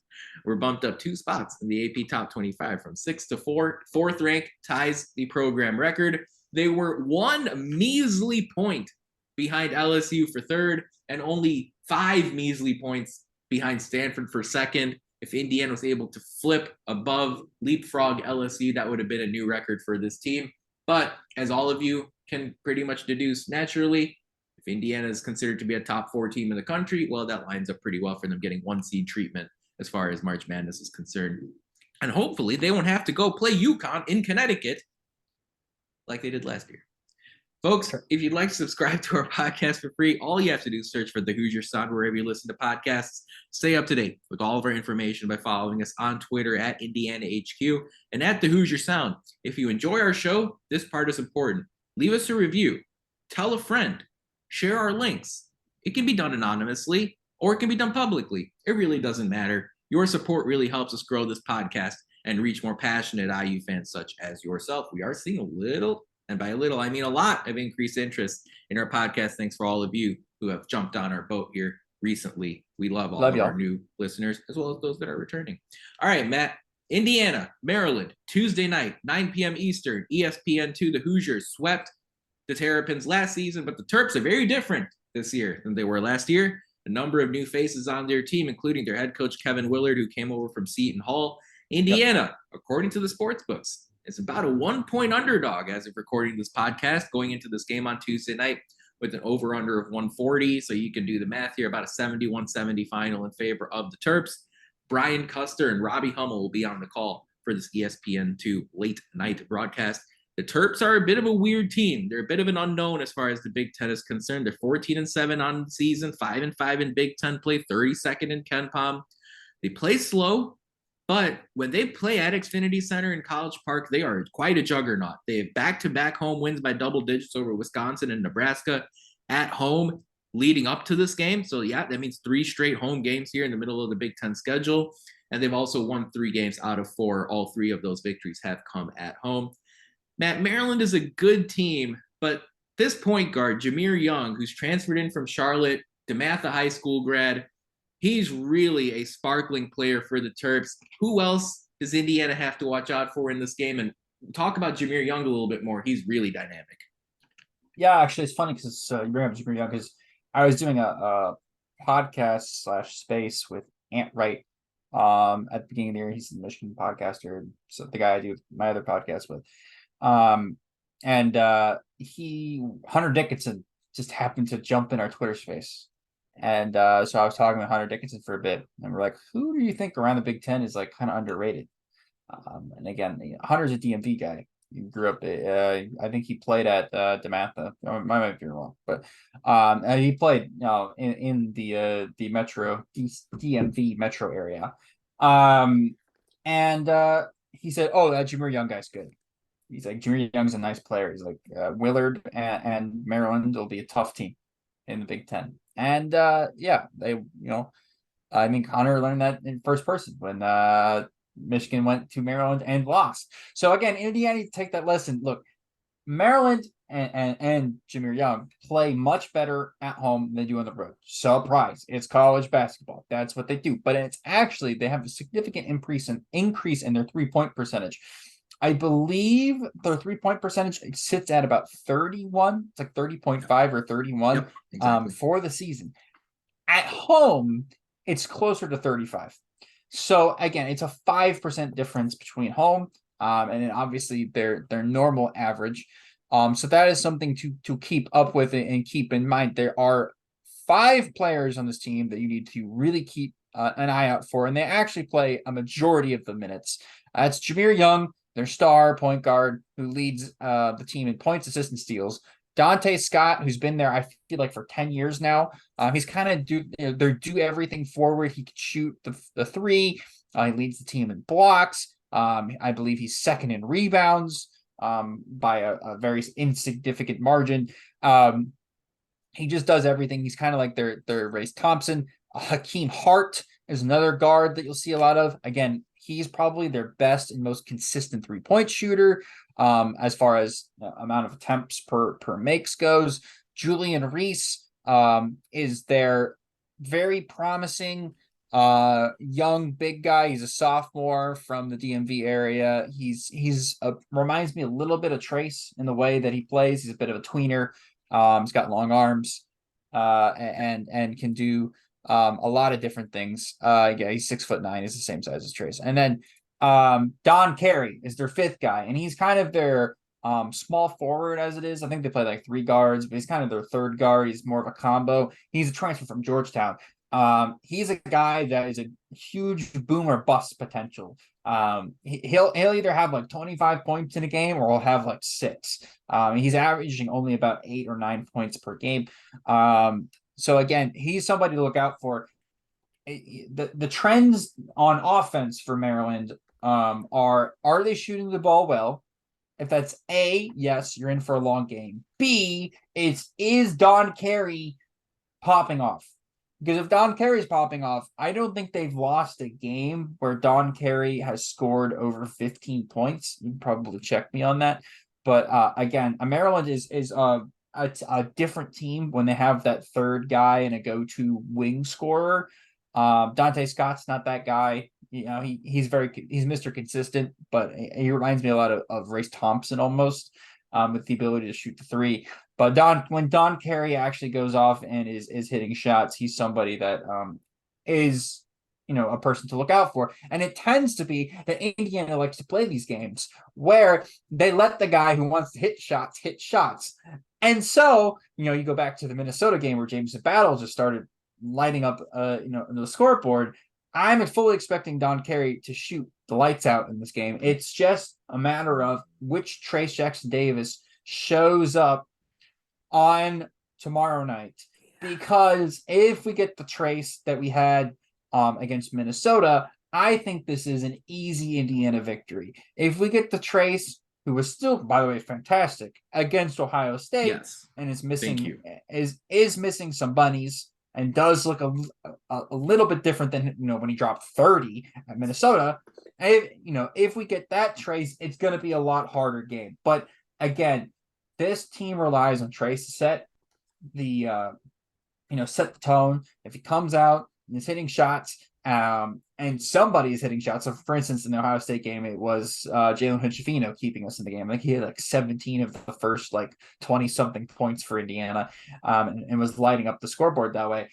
We're bumped up 2 spots in the AP Top 25 from 6 to 4. Fourth rank ties the program record. They were 1 measly point behind LSU for third and only 5 measly points behind Stanford for second. If Indiana was able to flip above leapfrog LSU, that would have been a new record for this team. But as all of you can pretty much deduce naturally, if Indiana is considered to be a top 4 team in the country, well, that lines up pretty well for them getting 1 seed treatment as far as March Madness is concerned. And hopefully they won't have to go play UConn in Connecticut like they did last year. Folks, if you'd like to subscribe to our podcast for free, all you have to do is search for the Hoosier Sound wherever you listen to podcasts. Stay up to date with all of our information by following us on Twitter at Indiana HQ and at the Hoosier Sound. If you enjoy our show, this part is important. Leave us a review. Tell a friend. Share our links. It can be done anonymously or it can be done publicly. It really doesn't matter. Your support really helps us grow this podcast and reach more passionate IU fans such as yourself. We are seeing a little, and by a little, I mean a lot of increased interest in our podcast. Thanks for all of you who have jumped on our boat here recently. We love all of our new listeners, as well as those that are returning. All right, Matt. Indiana, Maryland, Tuesday night, 9 p.m. Eastern, ESPN2. The Hoosiers swept the Terrapins last season, but the Terps are very different this year than they were last year. A number of new faces on their team, including their head coach, Kevin Willard, who came over from Seton Hall. Indiana, according to the sports books, is about a 1-point underdog as of recording this podcast going into this game on Tuesday night with an over-under of 140. So you can do the math here, about a 71-70 final in favor of the Terps. Brian Custer and Robbie Hummel will be on the call for this ESPN2 late night broadcast. The Terps are a bit of a weird team. They're a bit of an unknown as far as the Big Ten is concerned. They're 14-7 on the season, 5-5 in Big Ten play, 32nd in KenPom. They play slow, but when they play at Xfinity Center in College Park, they are quite a juggernaut. They have back-to-back home wins by double digits over Wisconsin and Nebraska at home leading up to this game. So, yeah, that means 3 straight home games here in the middle of the Big Ten schedule. And they've also won 3 games out of 4. All 3 of those victories have come at home. Matt, Maryland is a good team, but this point guard, Jameer Young, who's transferred in from Charlotte, DeMatha High School grad, he's really a sparkling player for the Terps. Who else does Indiana have to watch out for in this game? And talk about Jameer Young a little bit more. He's really dynamic. Yeah, actually, it's funny because you bring up Jameer Young because I was doing a podcast / space with Ant Wright at the beginning of the year. He's the Michigan podcaster, so the guy I do my other podcast with. And Hunter Dickinson just happened to jump in our Twitter space. And so I was talking with Hunter Dickinson for a bit, and we're like, who do you think around the Big Ten is like kind of underrated? And again, Hunter's a DMV guy. He grew up, I think he played at DeMatha. I might be wrong, but he played in the metro DMV metro area. And he said, "Oh, that Jameer Young guy's good." He's like, Jameer Young's a nice player. He's like, Willard and Maryland will be a tough team in the Big Ten. And yeah, they, I think Connor learned that in first person when Michigan went to Maryland and lost. So again, Indiana, take that lesson. Look, Maryland and Jameer Young play much better at home than they do on the road. Surprise. It's college basketball. That's what they do. But it's actually, they have a significant increase in their 3-point percentage. I believe their 3-point percentage sits at about 31. It's like 30.5 or 31 Yep, exactly. For the season. At home, it's closer to 35. So again, it's a 5% difference between home and then obviously their normal average. So that is something to keep up with and keep in mind. There are 5 players on this team that you need to really keep an eye out for, and they actually play a majority of the minutes. That's Jameer Young, their star point guard, who leads the team in points, assists, and steals. Dante Scott, who's been there, I feel like for 10 years now. He's kind of do everything forward. He can shoot the 3. He leads the team in blocks. I believe he's second in rebounds by a very insignificant margin. He just does everything. He's kind of like their Race Thompson. Hakeem Hart is another guard that you'll see a lot of. Again, he's probably their best and most consistent 3-point shooter as far as amount of attempts per makes goes. Julian Reese is their very promising Young big guy. He's a sophomore from the DMV area. He's reminds me a little bit of Trace in the way that he plays. He's a bit of a tweener. He's got long arms, and can do a lot of different things. Yeah, he's 6'9", is the same size as Trace. And then Don Carey is their fifth guy, and he's kind of their small forward as it is. I think they play like three guards, but he's kind of their third guard. He's more of a combo. He's a transfer from Georgetown. He's a guy that is a huge boom or bust potential. He'll either have like 25 points in a game or he'll have like 6. He's averaging only about 8 or 9 points per game. So again, he's somebody to look out for. The trends on offense for Maryland are they shooting the ball well? If that's A, yes, you're in for a long game. B, is Don Carey popping off? Because if Don Carey's popping off, I don't think they've lost a game where Don Carey has scored over 15 points. You can probably check me on that. But again, Maryland is a different team when they have that third guy and a go-to wing scorer. Dante Scott's not that guy. You know, he's Mr. Consistent, but he reminds me a lot of Race Thompson almost, with the ability to shoot the three. But when Don Carey actually goes off and is hitting shots, he's somebody that is, you know, a person to look out for. And it tends to be that Indiana likes to play these games where they let the guy who wants to hit shots. And so, you know, you go back to the Minnesota game where James Battle just started lighting up the scoreboard. I'm fully expecting Don Carey to shoot the lights out in this game. It's just a matter of which Trace Jackson Davis shows up on tomorrow night. Because if we get the Trace that we had against Minnesota, I think this is an easy Indiana victory. If we get the Trace, who was still, by the way, fantastic against Ohio State, Yes. and is missing some bunnies, and does look a little bit different than, you know, when he dropped 30 at Minnesota. If we get that Trace, it's going to be a lot harder game. But again, this team relies on Trace to set the tone. If he comes out and is hitting shots, and somebody is hitting shots. So, for instance, in the Ohio State game, it was Jalen Hood-Schifino keeping us in the game. I think he had like 17 of the first 20-something points for Indiana, and was lighting up the scoreboard that way.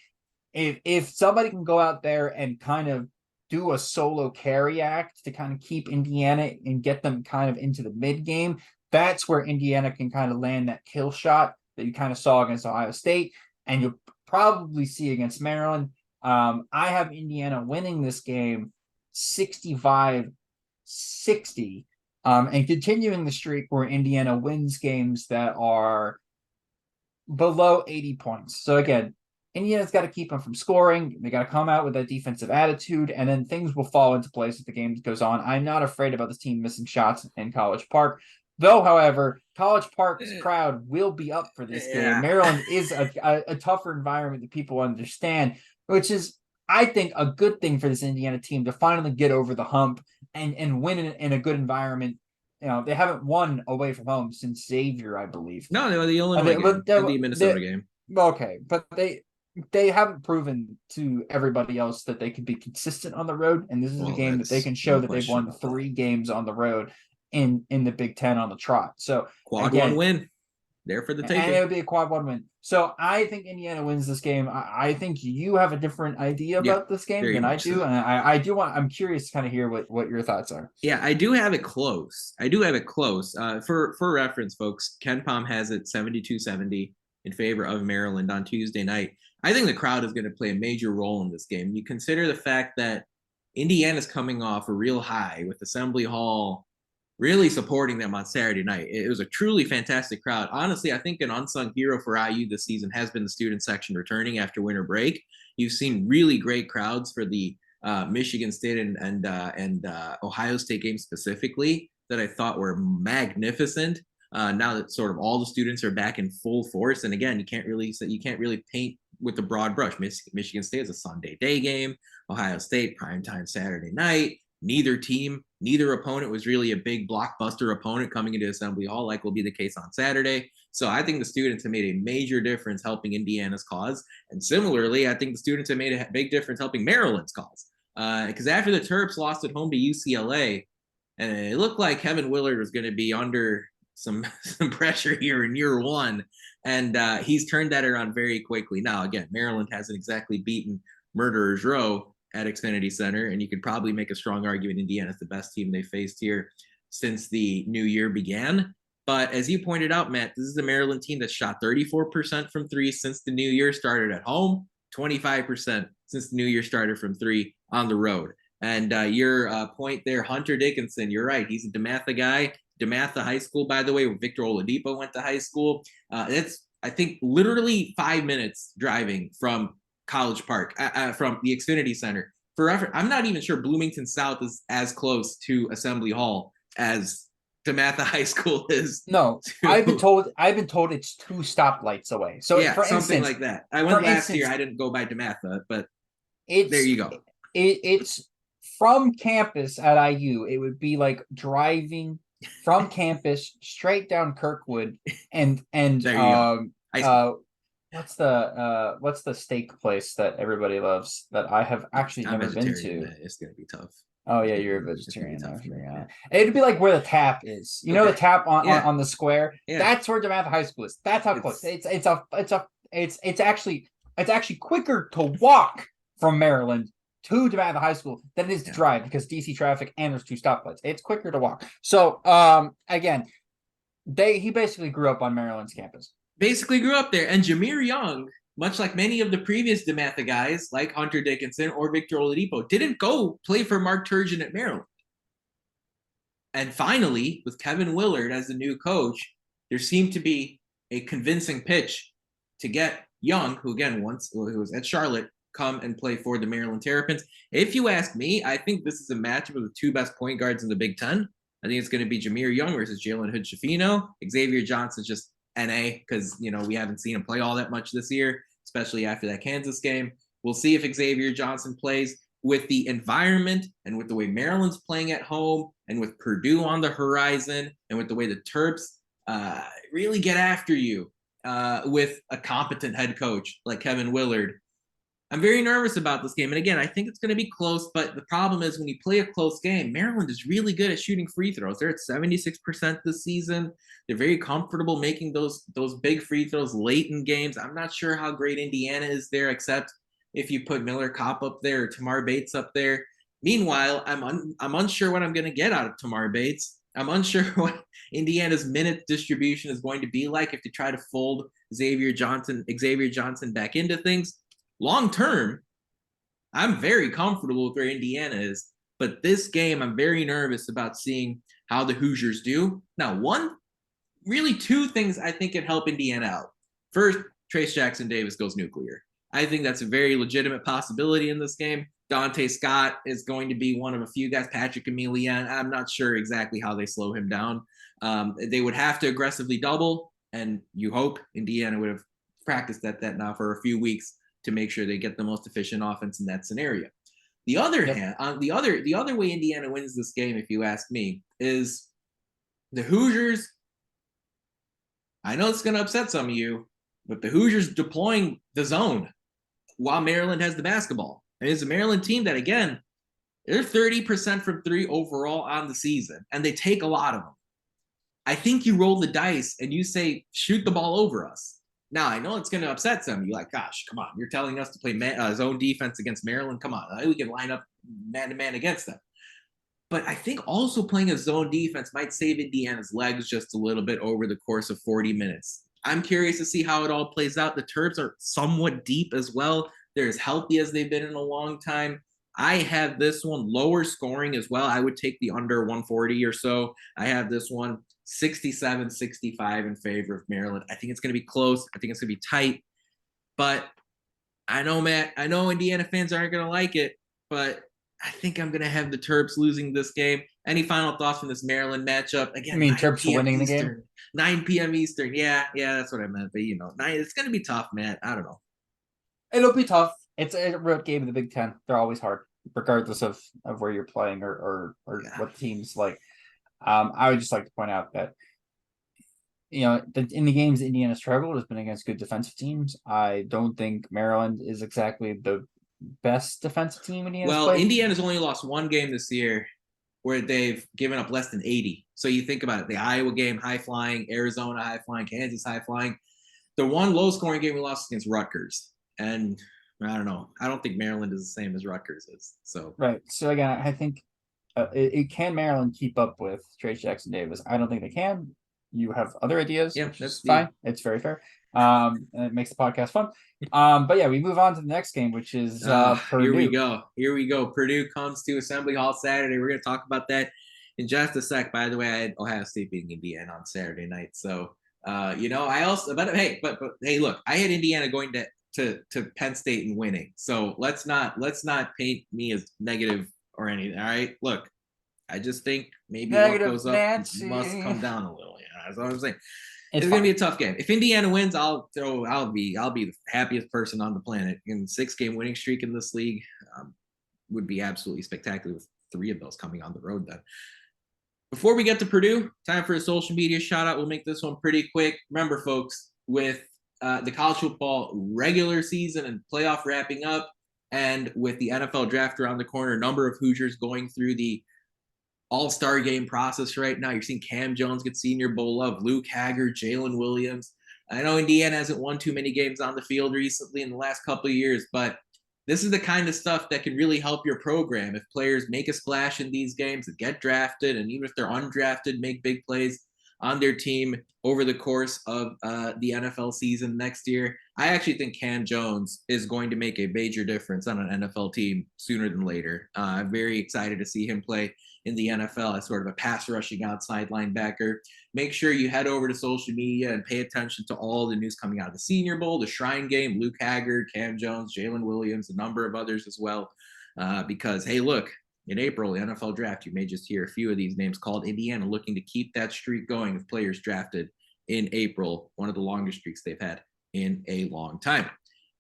If somebody can go out there and kind of do a solo carry act to kind of keep Indiana and get them kind of into the mid game, that's where Indiana can kind of land that kill shot that you kind of saw against Ohio State, and you'll probably see against Maryland. I have Indiana winning this game 65-60, and continuing the streak where Indiana wins games that are below 80 points. So again, Indiana's got to keep them from scoring. They got to come out with that defensive attitude, and then things will fall into place as the game goes on. I'm not afraid about this team missing shots in College Park. Though, however, College Park's crowd will be up for this game. Maryland is a tougher environment that people understand, which is, I think, a good thing for this Indiana team to finally get over the hump and win in a good environment. You know, they haven't won away from home since Xavier, I believe. No, they were the Illinois game, the Minnesota game. Okay, but they haven't proven to everybody else that they can be consistent on the road, and this is a game that they can show that they've won 3 games on the road in the Big Ten on the trot. So quad one win there for the taking, and it would be a quad 1 win. So I think Indiana wins this game. I think you have a different idea about this game than I do, so. And I'm curious to kind of hear what your thoughts are. Yeah, I do have it close. For reference, folks, KenPom has it 72-70 in favor of Maryland on Tuesday night. I think the crowd is going to play a major role in this game. You consider the fact that Indiana's coming off a real high with Assembly Hall really supporting them on Saturday night. It was a truly fantastic crowd. Honestly, I think an unsung hero for IU this season has been the student section returning after winter break. You've seen really great crowds for the Michigan State and Ohio State games specifically that I thought were magnificent. Now that sort of all the students are back in full force, and again, you can't really paint with the broad brush. Michigan State is a Sunday day game. Ohio State primetime Saturday night. neither opponent was really a big blockbuster opponent coming into Assembly Hall, like will be the case on Saturday. So I think the students have made a major difference helping Indiana's cause. And similarly, I think the students have made a big difference helping Maryland's cause. Because after the Terps lost at home to UCLA, and it looked like Kevin Willard was going to be under some pressure here in year one, and he's turned that around very quickly. Now, again, Maryland hasn't exactly beaten Murderers Row at Xfinity Center, and you could probably make a strong argument Indiana's the best team they faced here since the new year began. But as you pointed out, Matt, this is a Maryland team that shot 34% from three since the new year started at home, 25% since the new year started from three on the road. And your point there, Hunter Dickinson, you're right. He's a DeMatha guy. DeMatha High School, by the way, where Victor Oladipo went to high school. It's, I think, literally 5 minutes driving from College Park, from the Xfinity Center. For I'm not even sure Bloomington South is as close to Assembly Hall as DeMatha High School is. No, I've been told it's 2 stoplights away. So yeah, for something instance, like that. I went last year. I didn't go by DeMatha, but there you go. It's from campus at IU. It would be like driving from campus straight down Kirkwood and what's the steak place that everybody loves that I have actually never been to? It's gonna be tough. Oh yeah, you're a vegetarian. It'd be like where the tap is. You know the tap on the square? Yeah. That's where DeMatha High School is. That's how close. It's actually quicker to walk from Maryland to DeMatha High School than it is to drive because DC traffic and there's 2 stoplights. It's quicker to walk. So again, he basically grew up on Maryland's campus. Basically grew up there. And Jameer Young, much like many of the previous DeMatha guys, like Hunter Dickinson or Victor Oladipo, didn't go play for Mark Turgeon at Maryland. And finally, with Kevin Willard as the new coach, there seemed to be a convincing pitch to get Young, who again who was at Charlotte, come and play for the Maryland Terrapins. If you ask me, I think this is a matchup of the 2 best point guards in the Big Ten. I think it's going to be Jameer Young versus Jalen Hood-Schifino. Xavier Johnson's just NA because, we haven't seen him play all that much this year, especially after that Kansas game. We'll see if Xavier Johnson plays with the environment and with the way Maryland's playing at home and with Purdue on the horizon and with the way the Terps really get after you with a competent head coach like Kevin Willard. I'm very nervous about this game. And again, I think it's going to be close, but the problem is when you play a close game, Maryland is really good at shooting free throws. They're at 76% this season. They're very comfortable making those big free throws late in games. I'm not sure how great Indiana is there, except if you put Miller Kopp up there or Tamar Bates up there. Meanwhile, I'm unsure what I'm going to get out of Tamar Bates. I'm unsure what Indiana's minute distribution is going to be like if they try to fold Xavier Johnson back into things. Long term, I'm very comfortable with where Indiana is, but this game, I'm very nervous about seeing how the Hoosiers do. Now, 2 things I think can help Indiana out. First, Trace Jackson Davis goes nuclear. I think that's a very legitimate possibility in this game. Dante Scott is going to be one of a few guys. Patrick Emilian, I'm not sure exactly how they slow him down. They would have to aggressively double, and you hope Indiana would have practiced that now for a few weeks to make sure they get the most efficient offense in that scenario. The other hand, the other way Indiana wins this game, if you ask me, is the Hoosiers. I know it's going to upset some of you, but the Hoosiers deploying the zone while Maryland has the basketball. And it's a Maryland team that, again, they're 30% from 3 overall on the season, and they take a lot of them. I think you roll the dice and you say, shoot the ball over us. Now, I know it's going to upset some. You're like, gosh, come on. You're telling us to play zone defense against Maryland? Come on. We can line up man-to-man against them. But I think also playing a zone defense might save Indiana's legs just a little bit over the course of 40 minutes. I'm curious to see how it all plays out. The Terps are somewhat deep as well. They're as healthy as they've been in a long time. I have this one lower scoring as well. I would take the under 140 or so. I have this one 67-65 in favor of Maryland. I think it's going to be close. I think it's going to be tight. But I know, Matt, I know Indiana fans aren't going to like it, but I think I'm going to have the Terps losing this game. Any final thoughts from this Maryland matchup? Again, I mean, Terps winning Eastern, the game? 9 p.m. Eastern. Yeah, that's what I meant. But, it's going to be tough, Matt. I don't know. It'll be tough. It's a road game in the Big Ten. They're always hard. regardless of where you're playing or what teams like. I would just like to point out that in the games Indiana struggled has been against good defensive teams. I don't think Maryland is exactly the best defensive team Indiana's Well, played. Indiana's only lost one game this year where they've given up less than 80. So you think about it, the Iowa game, high flying, Arizona, high flying, Kansas, high flying. The one low scoring game we lost against Rutgers. And I don't know. I don't think Maryland is the same as Rutgers is. So Right. So again, I think it can Maryland keep up with Trace Jackson Davis. I don't think they can. You have other ideas, yeah, which that's is fine. It's very fair. And it makes the podcast fun. But yeah, we move on to the next game, which is Purdue. Here we go. Here we go. Purdue comes to Assembly Hall Saturday. We're going to talk about that in just a sec. By the way, I had Ohio State beating Indiana on Saturday night. So, I also, but hey, look, I had Indiana going to Penn State and winning. So let's not paint me as negative or anything. All right. Look, I just think maybe Negative what goes Nancy. up must come down a little. That's what I'm saying. It's It's gonna be a tough game. If Indiana wins, I'll be the happiest person on the planet. In 6-game winning streak in this league, would be absolutely spectacular with 3 of those coming on the road. Then, before we get to Purdue, time for a social media shout out. We'll make this one pretty quick. Remember, folks, with the college football regular season and playoff wrapping up, and with the NFL draft around the corner, a number of Hoosiers going through the all-star game process right now. You're seeing Cam Jones get Senior Bowl love, Luke Haggard, Jalen Williams. I know Indiana hasn't won too many games on the field recently in the last couple of years, but this is the kind of stuff that can really help your program if players make a splash in these games and get drafted, and even if they're undrafted, make big plays on their team over the course of the NFL season next year. I actually think Cam Jones is going to make a major difference on an NFL team sooner than later. I'm very excited to see him play in the NFL as sort of a pass rushing outside linebacker. Make sure you head over to social media and pay attention to all the news coming out of the Senior Bowl, the Shrine Game, Luke Haggard, Cam Jones, Jalen Williams, a number of others as well. Because, hey, look, in April, the NFL draft, you may just hear a few of these names called. Indiana looking to keep that streak going of players drafted in April, one of the longest streaks they've had in a long time.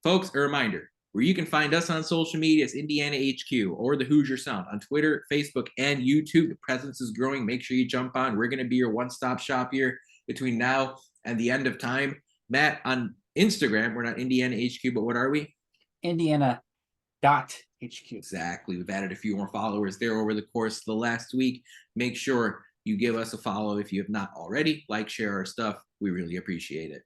Folks, a reminder, where you can find us on social media is Indiana HQ or the Hoosier Sound on Twitter, Facebook, and YouTube. The presence is growing. Make sure you jump on. We're going to be your one-stop shop here between now and the end of time. Matt, on Instagram, we're not Indiana HQ, but what are we? Indiana.HQ. Exactly. We've added a few more followers there over the course of the last week. Make sure you give us a follow if you have not already. Like, share our stuff. We really appreciate it.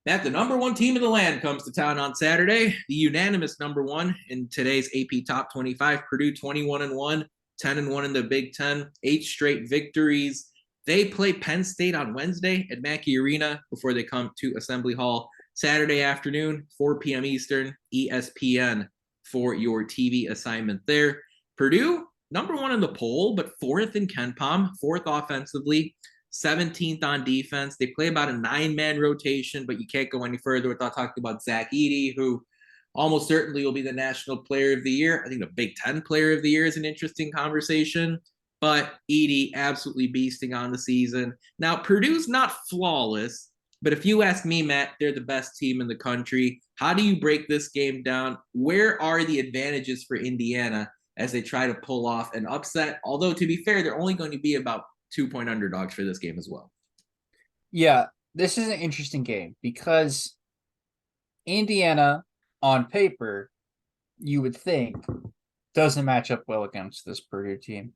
Matt, the number 1 team in the land comes to town on Saturday. The unanimous number 1 in today's AP Top 25. Purdue 21-1, 10-1 in the Big Ten, 8 straight victories. They play Penn State on Wednesday at Mackey Arena before they come to Assembly Hall Saturday afternoon, 4 p.m. Eastern, ESPN for your TV assignment there. Purdue, number 1 in the poll, but 4th in KenPom, 4th offensively, 17th on defense. They play about a 9-man rotation, but you can't go any further without talking about Zach Edey, who almost certainly will be the National Player of the Year. I think the Big Ten Player of the Year is an interesting conversation, but Edey absolutely beasting on the season. Now, Purdue's not flawless, but if you ask me, Matt, they're the best team in the country. How do you break this game down? Where are the advantages for Indiana as they try to pull off an upset? Although, to be fair, they're only going to be about 2-point underdogs for this game as well. Yeah, this is an interesting game because Indiana, on paper, you would think, doesn't match up well against this Purdue team.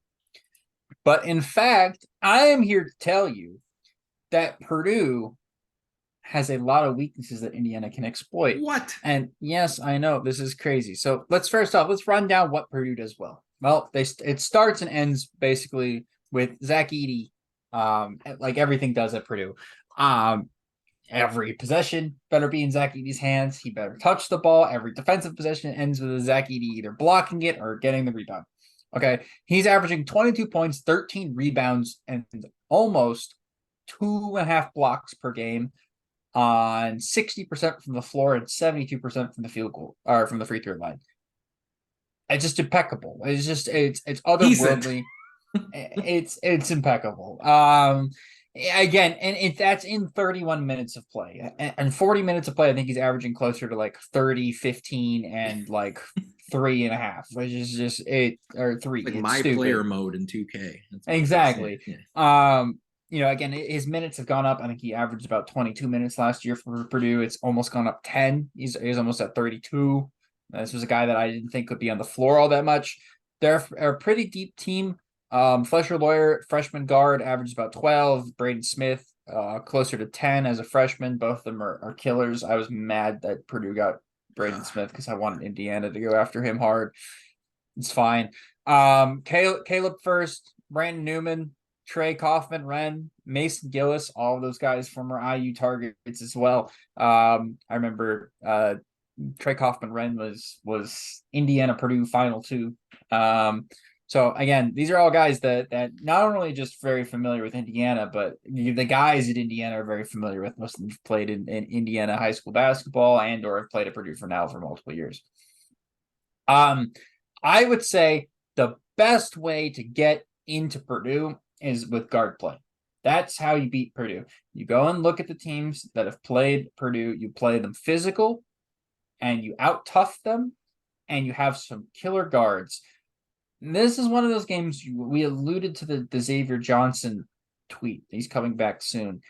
But in fact, I am here to tell you that Purdue has a lot of weaknesses that Indiana can exploit. What? And yes, I know this is crazy. So let's run down what Purdue does well. Well, it starts and ends basically with Zach Edey, like everything does at Purdue. Every possession better be in Zach Edey's hands. He better touch the ball. Every defensive possession ends with a Zach Edey either blocking it or getting the rebound. Okay, he's averaging 22 points, 13 rebounds, and almost 2.5 blocks per game on 60% from the floor and 72% from the field goal or from the free throw line. It's just impeccable. It's otherworldly. It's impeccable. Again, and that's in 31 minutes of play. And 40 minutes of play, I think he's averaging closer to like 30, 15, and like 3.5, which is just it or 3. Like It's my stupid. player mode in 2K. That's what it is. Exactly. Yeah. Again, his minutes have gone up. I think he averaged about 22 minutes last year for Purdue. It's almost gone up 10. He's almost at 32. This was a guy that I didn't think could be on the floor all that much. They're a pretty deep team. Fletcher Lawyer, freshman guard, averaged about 12. Braden Smith, closer to 10 as a freshman. Both of them are killers. I was mad that Purdue got Braden Smith because I wanted Indiana to go after him hard. It's fine. Caleb First, Brandon Newman, Trey Kaufman, Wren, Mason Gillis, all of those guys former IU targets as well. I remember Trey Kaufman Wren was Indiana Purdue Final 2. So again, these are all guys that not only just very familiar with Indiana, but the guys at Indiana are very familiar with. Most of them have played in Indiana high school basketball and or have played at Purdue for multiple years. I would say the best way to get into Purdue is with guard play. That's how you beat Purdue. You go and look at the teams that have played Purdue. You play them physical, and you out-tough them, and you have some killer guards. And this is one of those games we alluded to the Xavier Johnson tweet. He's coming back soon.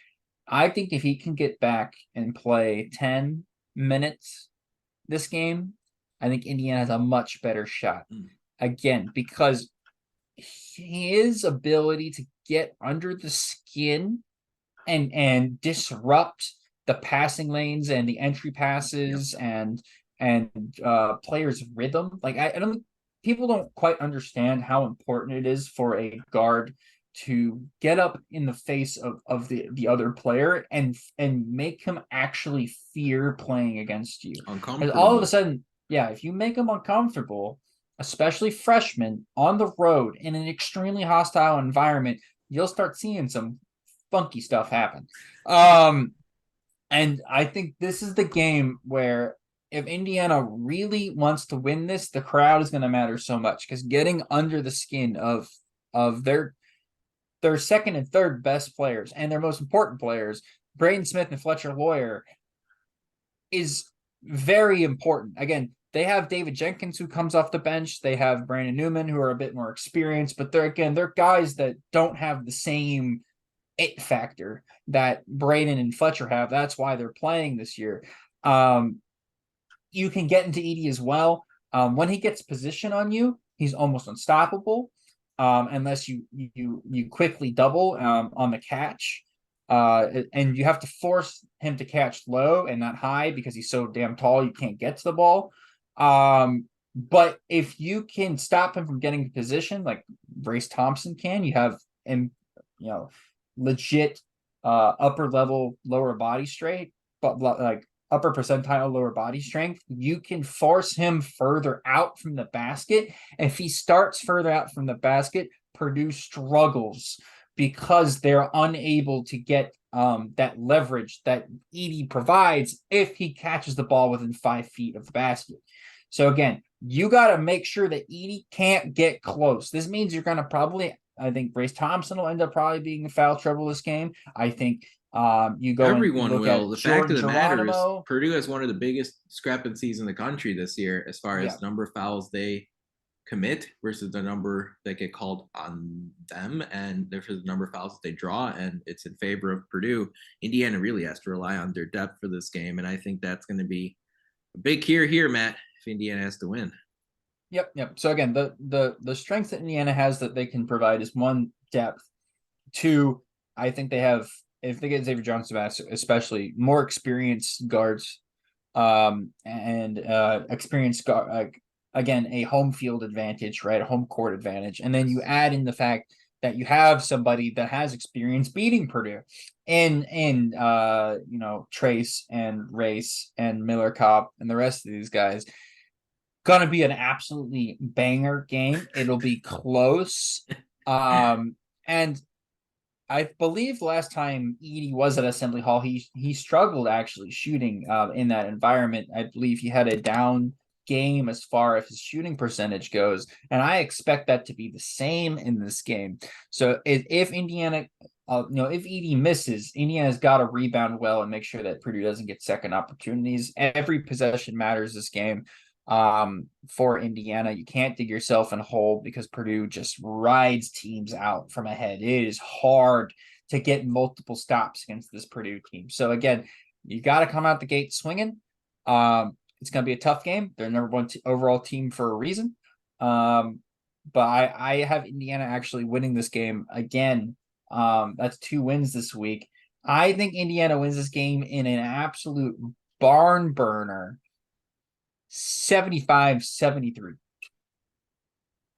I think if he can get back and play 10 minutes this game, I think Indiana has a much better shot. Again, because his ability to get under the skin and disrupt the passing lanes and the entry passes and players' rhythm. Like I don't people don't quite understand how important it is for a guard to get up in the face of the other player and make him actually fear playing against you. Because all of a sudden, yeah, if you make him uncomfortable, especially freshmen on the road in an extremely hostile environment, you'll start seeing some funky stuff happen. And I think this is the game where if Indiana really wants to win this, the crowd is going to matter so much because getting under the skin of their second and third best players and their most important players, Braden Smith and Fletcher Lawyer, is very important. Again, they have David Jenkins who comes off the bench. They have Brandon Newman who are a bit more experienced, but they're guys that don't have the same it factor that Braden and Fletcher have. That's why they're playing this year. You can get into Edey as well. When he gets position on you, he's almost unstoppable. Unless you quickly double on the catch. And you have to force him to catch low and not high because he's so damn tall you can't get to the ball. But if you can stop him from getting to position like Bryce Thompson can, you have legit upper level lower body strength, but like upper percentile lower body strength, you can force him further out from the basket. If he starts further out from the basket, Purdue struggles because they're unable to get that leverage that Edey provides if he catches the ball within 5 feet of the basket. So again, you got to make sure that Edey can't get close. This means you're going to probably, I think Bryce Thompson will end up probably being in foul trouble this game. I think you go everyone and look will. At the fact of the matter is Geronimo. Purdue has one of the biggest discrepancies in the country this year as far as number of fouls they commit versus the number that get called on them and versus the number of fouls that they draw, and it's in favor of Purdue. Indiana really has to rely on their depth for this game, and I think that's going to be a big key here, Matt, if Indiana has to win. Yep. So again, the strength that Indiana has that they can provide is one, depth. Two, I think they have, if they get Xavier Johnson back, especially more experienced guards, and experienced guard, again, a home field advantage, right? A home court advantage. And then you add in the fact that you have somebody that has experience beating Purdue in Trace and Race and Miller Kopp and the rest of these guys. Gonna be an absolutely banger game. It'll be close. And I believe last time Edey was at Assembly Hall, he struggled actually shooting in that environment. I believe he had a down game as far as his shooting percentage goes, and I expect that to be the same in this game. So if Indiana, if Edey misses, Indiana's got to rebound well and make sure that Purdue doesn't get second opportunities. Every possession matters this game. for Indiana. You can't dig yourself in a hole because Purdue just rides teams out from ahead. It is hard to get multiple stops against this Purdue team. So again, you got to come out the gate swinging. It's going to be a tough game. They're number one overall team for a reason. But I have Indiana actually winning this game again. That's 2 wins this week. I think Indiana wins this game in an absolute barn burner. 75-73.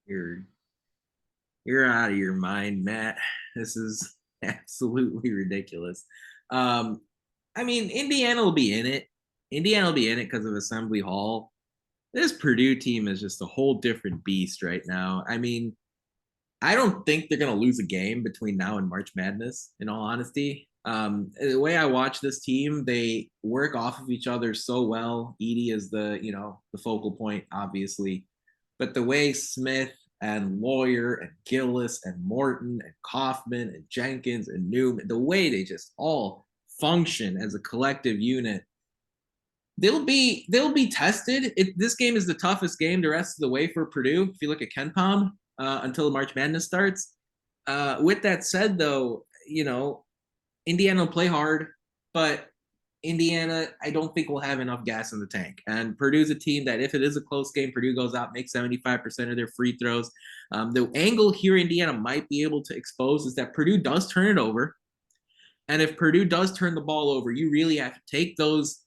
You're out of your mind, Matt. This is absolutely ridiculous. I mean, Indiana will be in it. Indiana will be in it because of Assembly Hall. This Purdue team is just a whole different beast right now. I mean, I don't think they're going to lose a game between now and March Madness, in all honesty. The way I watch this team, they work off of each other so well. Edie is the focal point, obviously. But the way Smith and Lawyer and Gillis and Morton and Kaufman and Jenkins and Newman, the way they just all function as a collective unit, they'll be tested. This game is the toughest game the rest of the way for Purdue. If you look at KenPom until March Madness starts. With that said, though, Indiana will play hard, but Indiana, I don't think will have enough gas in the tank. And Purdue's a team that if it is a close game, Purdue goes out, makes 75% of their free throws. The angle here Indiana might be able to expose is that Purdue does turn it over. And if Purdue does turn the ball over, you really have to take those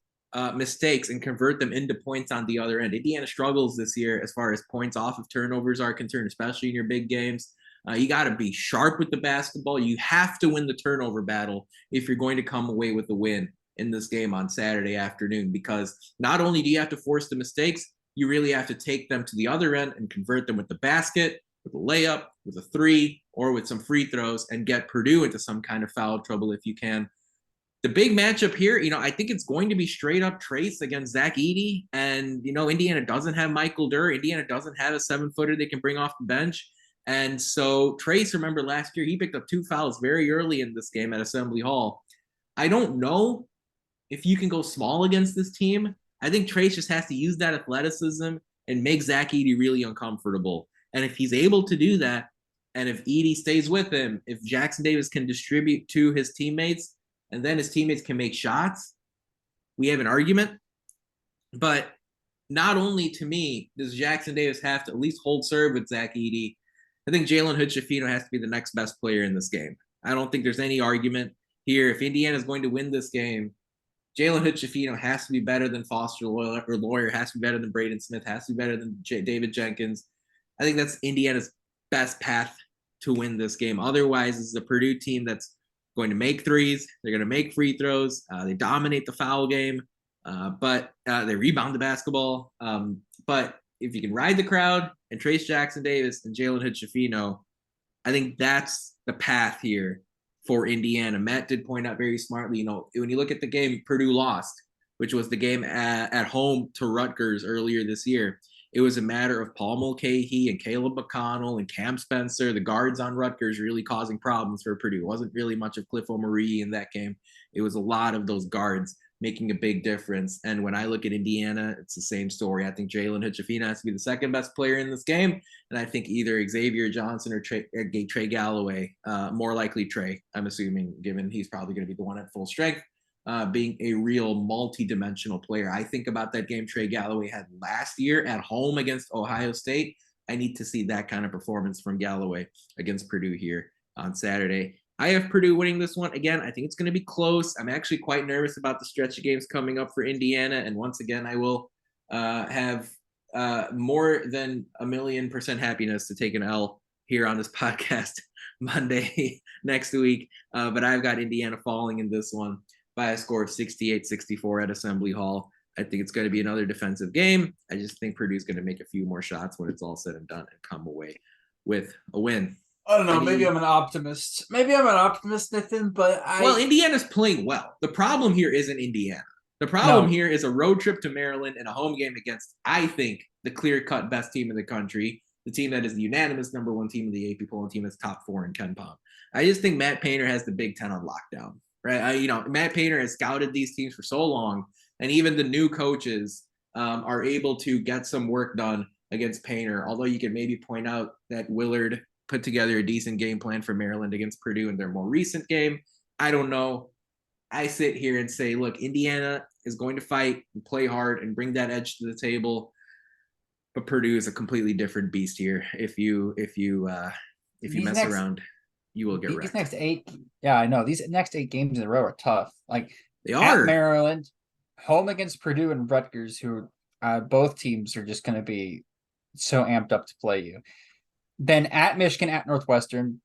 mistakes and convert them into points on the other end. Indiana struggles this year as far as points off of turnovers are concerned, especially in your big games. You got to be sharp with the basketball. You have to win the turnover battle if you're going to come away with the win in this game on Saturday afternoon, because not only do you have to force the mistakes, you really have to take them to the other end and convert them with the basket, with a layup, with a three, or with some free throws and get Purdue into some kind of foul trouble if you can. The big matchup here, I think it's going to be straight up Trace against Zach Edey. And, Indiana doesn't have Michael Durr. Indiana doesn't have a 7-footer they can bring off the bench. And so Trace, remember last year, he picked up 2 fouls very early in this game at Assembly Hall. I don't know if you can go small against this team. I think Trace just has to use that athleticism and make Zach Edey really uncomfortable. And if he's able to do that, and if Edey stays with him, if Jackson Davis can distribute to his teammates, and then his teammates can make shots, we have an argument. But not only, to me, does Jackson Davis have to at least hold serve with Zach Edey, I think Jalen Hood-Schifino has to be the next best player in this game. I don't think there's any argument here. If Indiana is going to win this game, Jalen Hood-Schifino has to be better than Foster or Lawyer, has to be better than Braden Smith, has to be better than David Jenkins. I think that's Indiana's best path to win this game. Otherwise, this is a Purdue team that's going to make threes. They're going to make free throws. They dominate the foul game, but they rebound the basketball. But if you can ride the crowd and Trace Jackson Davis and Jalen Hood-Schifino, I think that's the path here for Indiana. Matt did point out very smartly, when you look at the game Purdue lost, which was the game at home to Rutgers earlier this year, it was a matter of Paul Mulcahy and Caleb McConnell and Cam Spencer, the guards on Rutgers, really causing problems for Purdue. It wasn't really much of Cliff O'Marie in that game. It was a lot of those guards making a big difference. And when I look at Indiana, it's the same story. I think Jalen Hood-Schifino has to be the second best player in this game. And I think either Xavier Johnson or Trey Galloway, more likely Trey, I'm assuming, given he's probably going to be the one at full strength, being a real multi-dimensional player. I think about that game Trey Galloway had last year at home against Ohio State. I need to see that kind of performance from Galloway against Purdue here on Saturday. I have Purdue winning this one. Again, I think it's going to be close. I'm actually quite nervous about the stretch of games coming up for Indiana. And once again, I will have more than 1,000,000% happiness to take an L here on this podcast Monday next week. But I've got Indiana falling in this one by a score of 68-64 at Assembly Hall. I think it's going to be another defensive game. I just think Purdue's going to make a few more shots when it's all said and done and come away with a win. I don't know. Maybe I'm an optimist. Nithin, but Well, Indiana's playing well. The problem here isn't Indiana. The problem here is a road trip to Maryland and a home game against, I think, the clear-cut best team in the country, the team that is the unanimous number one team in the AP poll and team that's top 4 in KenPom. I just think Matt Painter has the Big Ten on lockdown, right? Matt Painter has scouted these teams for so long, and even the new coaches are able to get some work done against Painter. Although you can maybe point out that Willard put together a decent game plan for Maryland against Purdue in their more recent game. I don't know. I sit here and say, look, Indiana is going to fight and play hard and bring that edge to the table. But Purdue is a completely different beast here. If you mess around, you will get wrecked. These next 8, yeah, I know. These next 8 games in a row are tough. Like they are at Maryland, home against Purdue and Rutgers, who both teams are just going to be so amped up to play you. Then at Michigan, at Northwestern.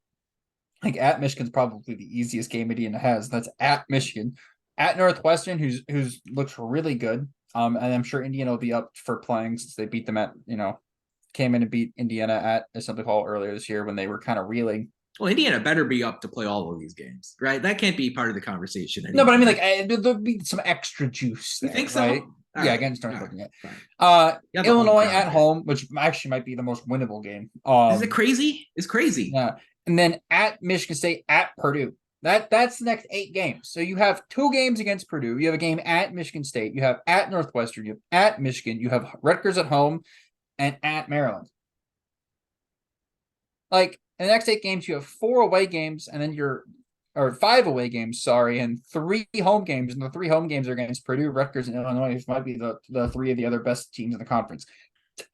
Like at Michigan's probably the easiest game Indiana has. That's at Michigan. At Northwestern, who's looks really good. And I'm sure Indiana will be up for playing since they beat them at, came in and beat Indiana at Assembly Hall earlier this year when they were kind of reeling. Well, Indiana better be up to play all of these games, right? That can't be part of the conversation anymore. No, but I mean, like, there'll be some extra juice there, you think so? right? All yeah, right. against Northwestern. Right. Illinois at home, which actually might be the most winnable game. Is it crazy? It's crazy. Yeah. And then at Michigan State, at Purdue. That's the next 8 games. So you have 2 games against Purdue. You have a game at Michigan State. You have at Northwestern. You have at Michigan. You have Rutgers at home and at Maryland. Like in the next 8 games, you have 4 away games, and then 5 away games, sorry, and 3 home games. And the 3 home games are against Purdue, Rutgers, and Illinois, which might be the 3 of the other best teams in the conference.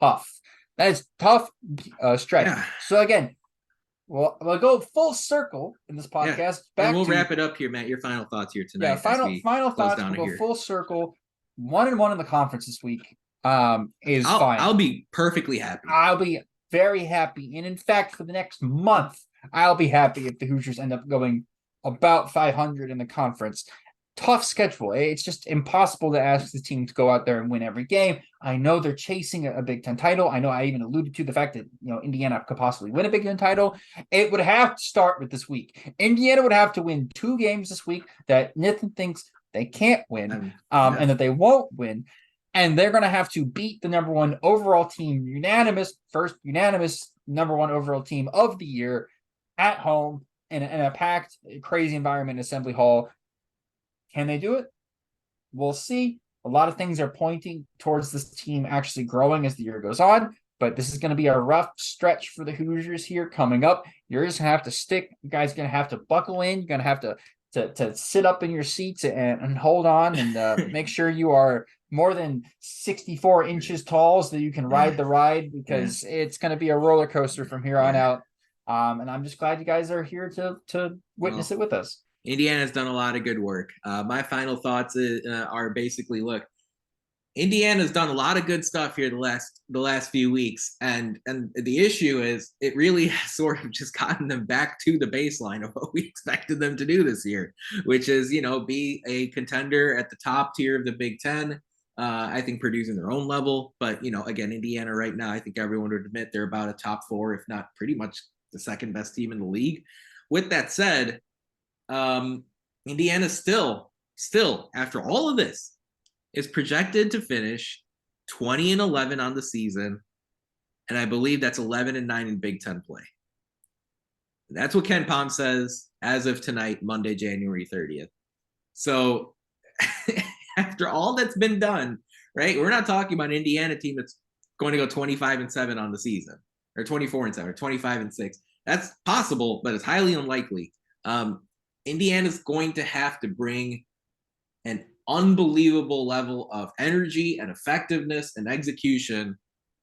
Tough. That is tough stretch. Yeah. So again, well, we'll go full circle in this podcast. Yeah. Back and we'll wrap it up here, Matt. Your final thoughts here tonight. Yeah, final thoughts. We'll go full circle. 1-1 in the conference this week. Is fine. I'll be perfectly happy. I'll be very happy, and in fact, for the next month, I'll be happy if the Hoosiers end up going about 500 in the conference. Tough schedule. It's just impossible to ask the team to go out there and win every game. I know they're chasing a Big Ten title. I know I even alluded to the fact that Indiana could possibly win a Big Ten title. It would have to start with this week. Indiana would have to win 2 games this week that Nithin thinks they can't win, and that they won't win. And they're going to have to beat the number 1 overall team, first unanimous number 1 overall team of the year at home in a packed, crazy environment in Assembly Hall. Can they do it? We'll see. A lot of things are pointing towards this team actually growing as the year goes on, but this is going to be a rough stretch for the Hoosiers here coming up. You're just going to have to stick. You guys are going to have to buckle in. You're going to have to sit up in your seats and hold on and make sure you are more than 64 inches tall so that you can ride the ride, because it's going to be a roller coaster from here on out. And I'm just glad you guys are here to witness it with us. Indiana's done a lot of good work. My final thoughts are basically, look, Indiana's done a lot of good stuff here the last few weeks, and the issue is it really has sort of just gotten them back to the baseline of what we expected them to do this year, which is be a contender at the top tier of the Big Ten. I think Purdue's in their own level, but again, Indiana right now, I think everyone would admit they're about a top 4, if not pretty much the second best team in the league. With that said, Indiana still after all of this is projected to finish 20-11 on the season, and I believe that's 11-9 in Big Ten play. That's what KenPom says as of tonight, Monday, January 30th. So after all that's been done, right? We're not talking about an Indiana team that's going to go 25-7 on the season, or 24-7, or 25-6. That's possible, but it's highly unlikely. Indiana's going to have to bring an unbelievable level of energy and effectiveness and execution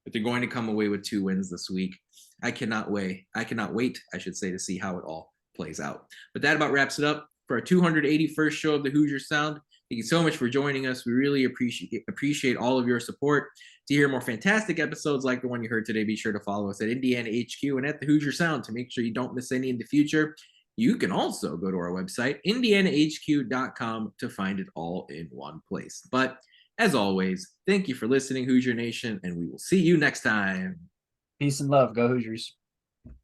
if they're going to come away with 2 wins this week. I cannot wait, I should say, to see how it all plays out. But that about wraps it up for our 281st show of the Hoosier Sound. Thank you so much for joining us. We really appreciate all of your support. To hear more fantastic episodes like the one you heard today, be sure to follow us at Indiana HQ and at the Hoosier Sound to make sure you don't miss any in the future. You can also go to our website, indianahq.com, to find it all in one place. But as always, thank you for listening, Hoosier Nation, and we will see you next time. Peace and love. Go Hoosiers.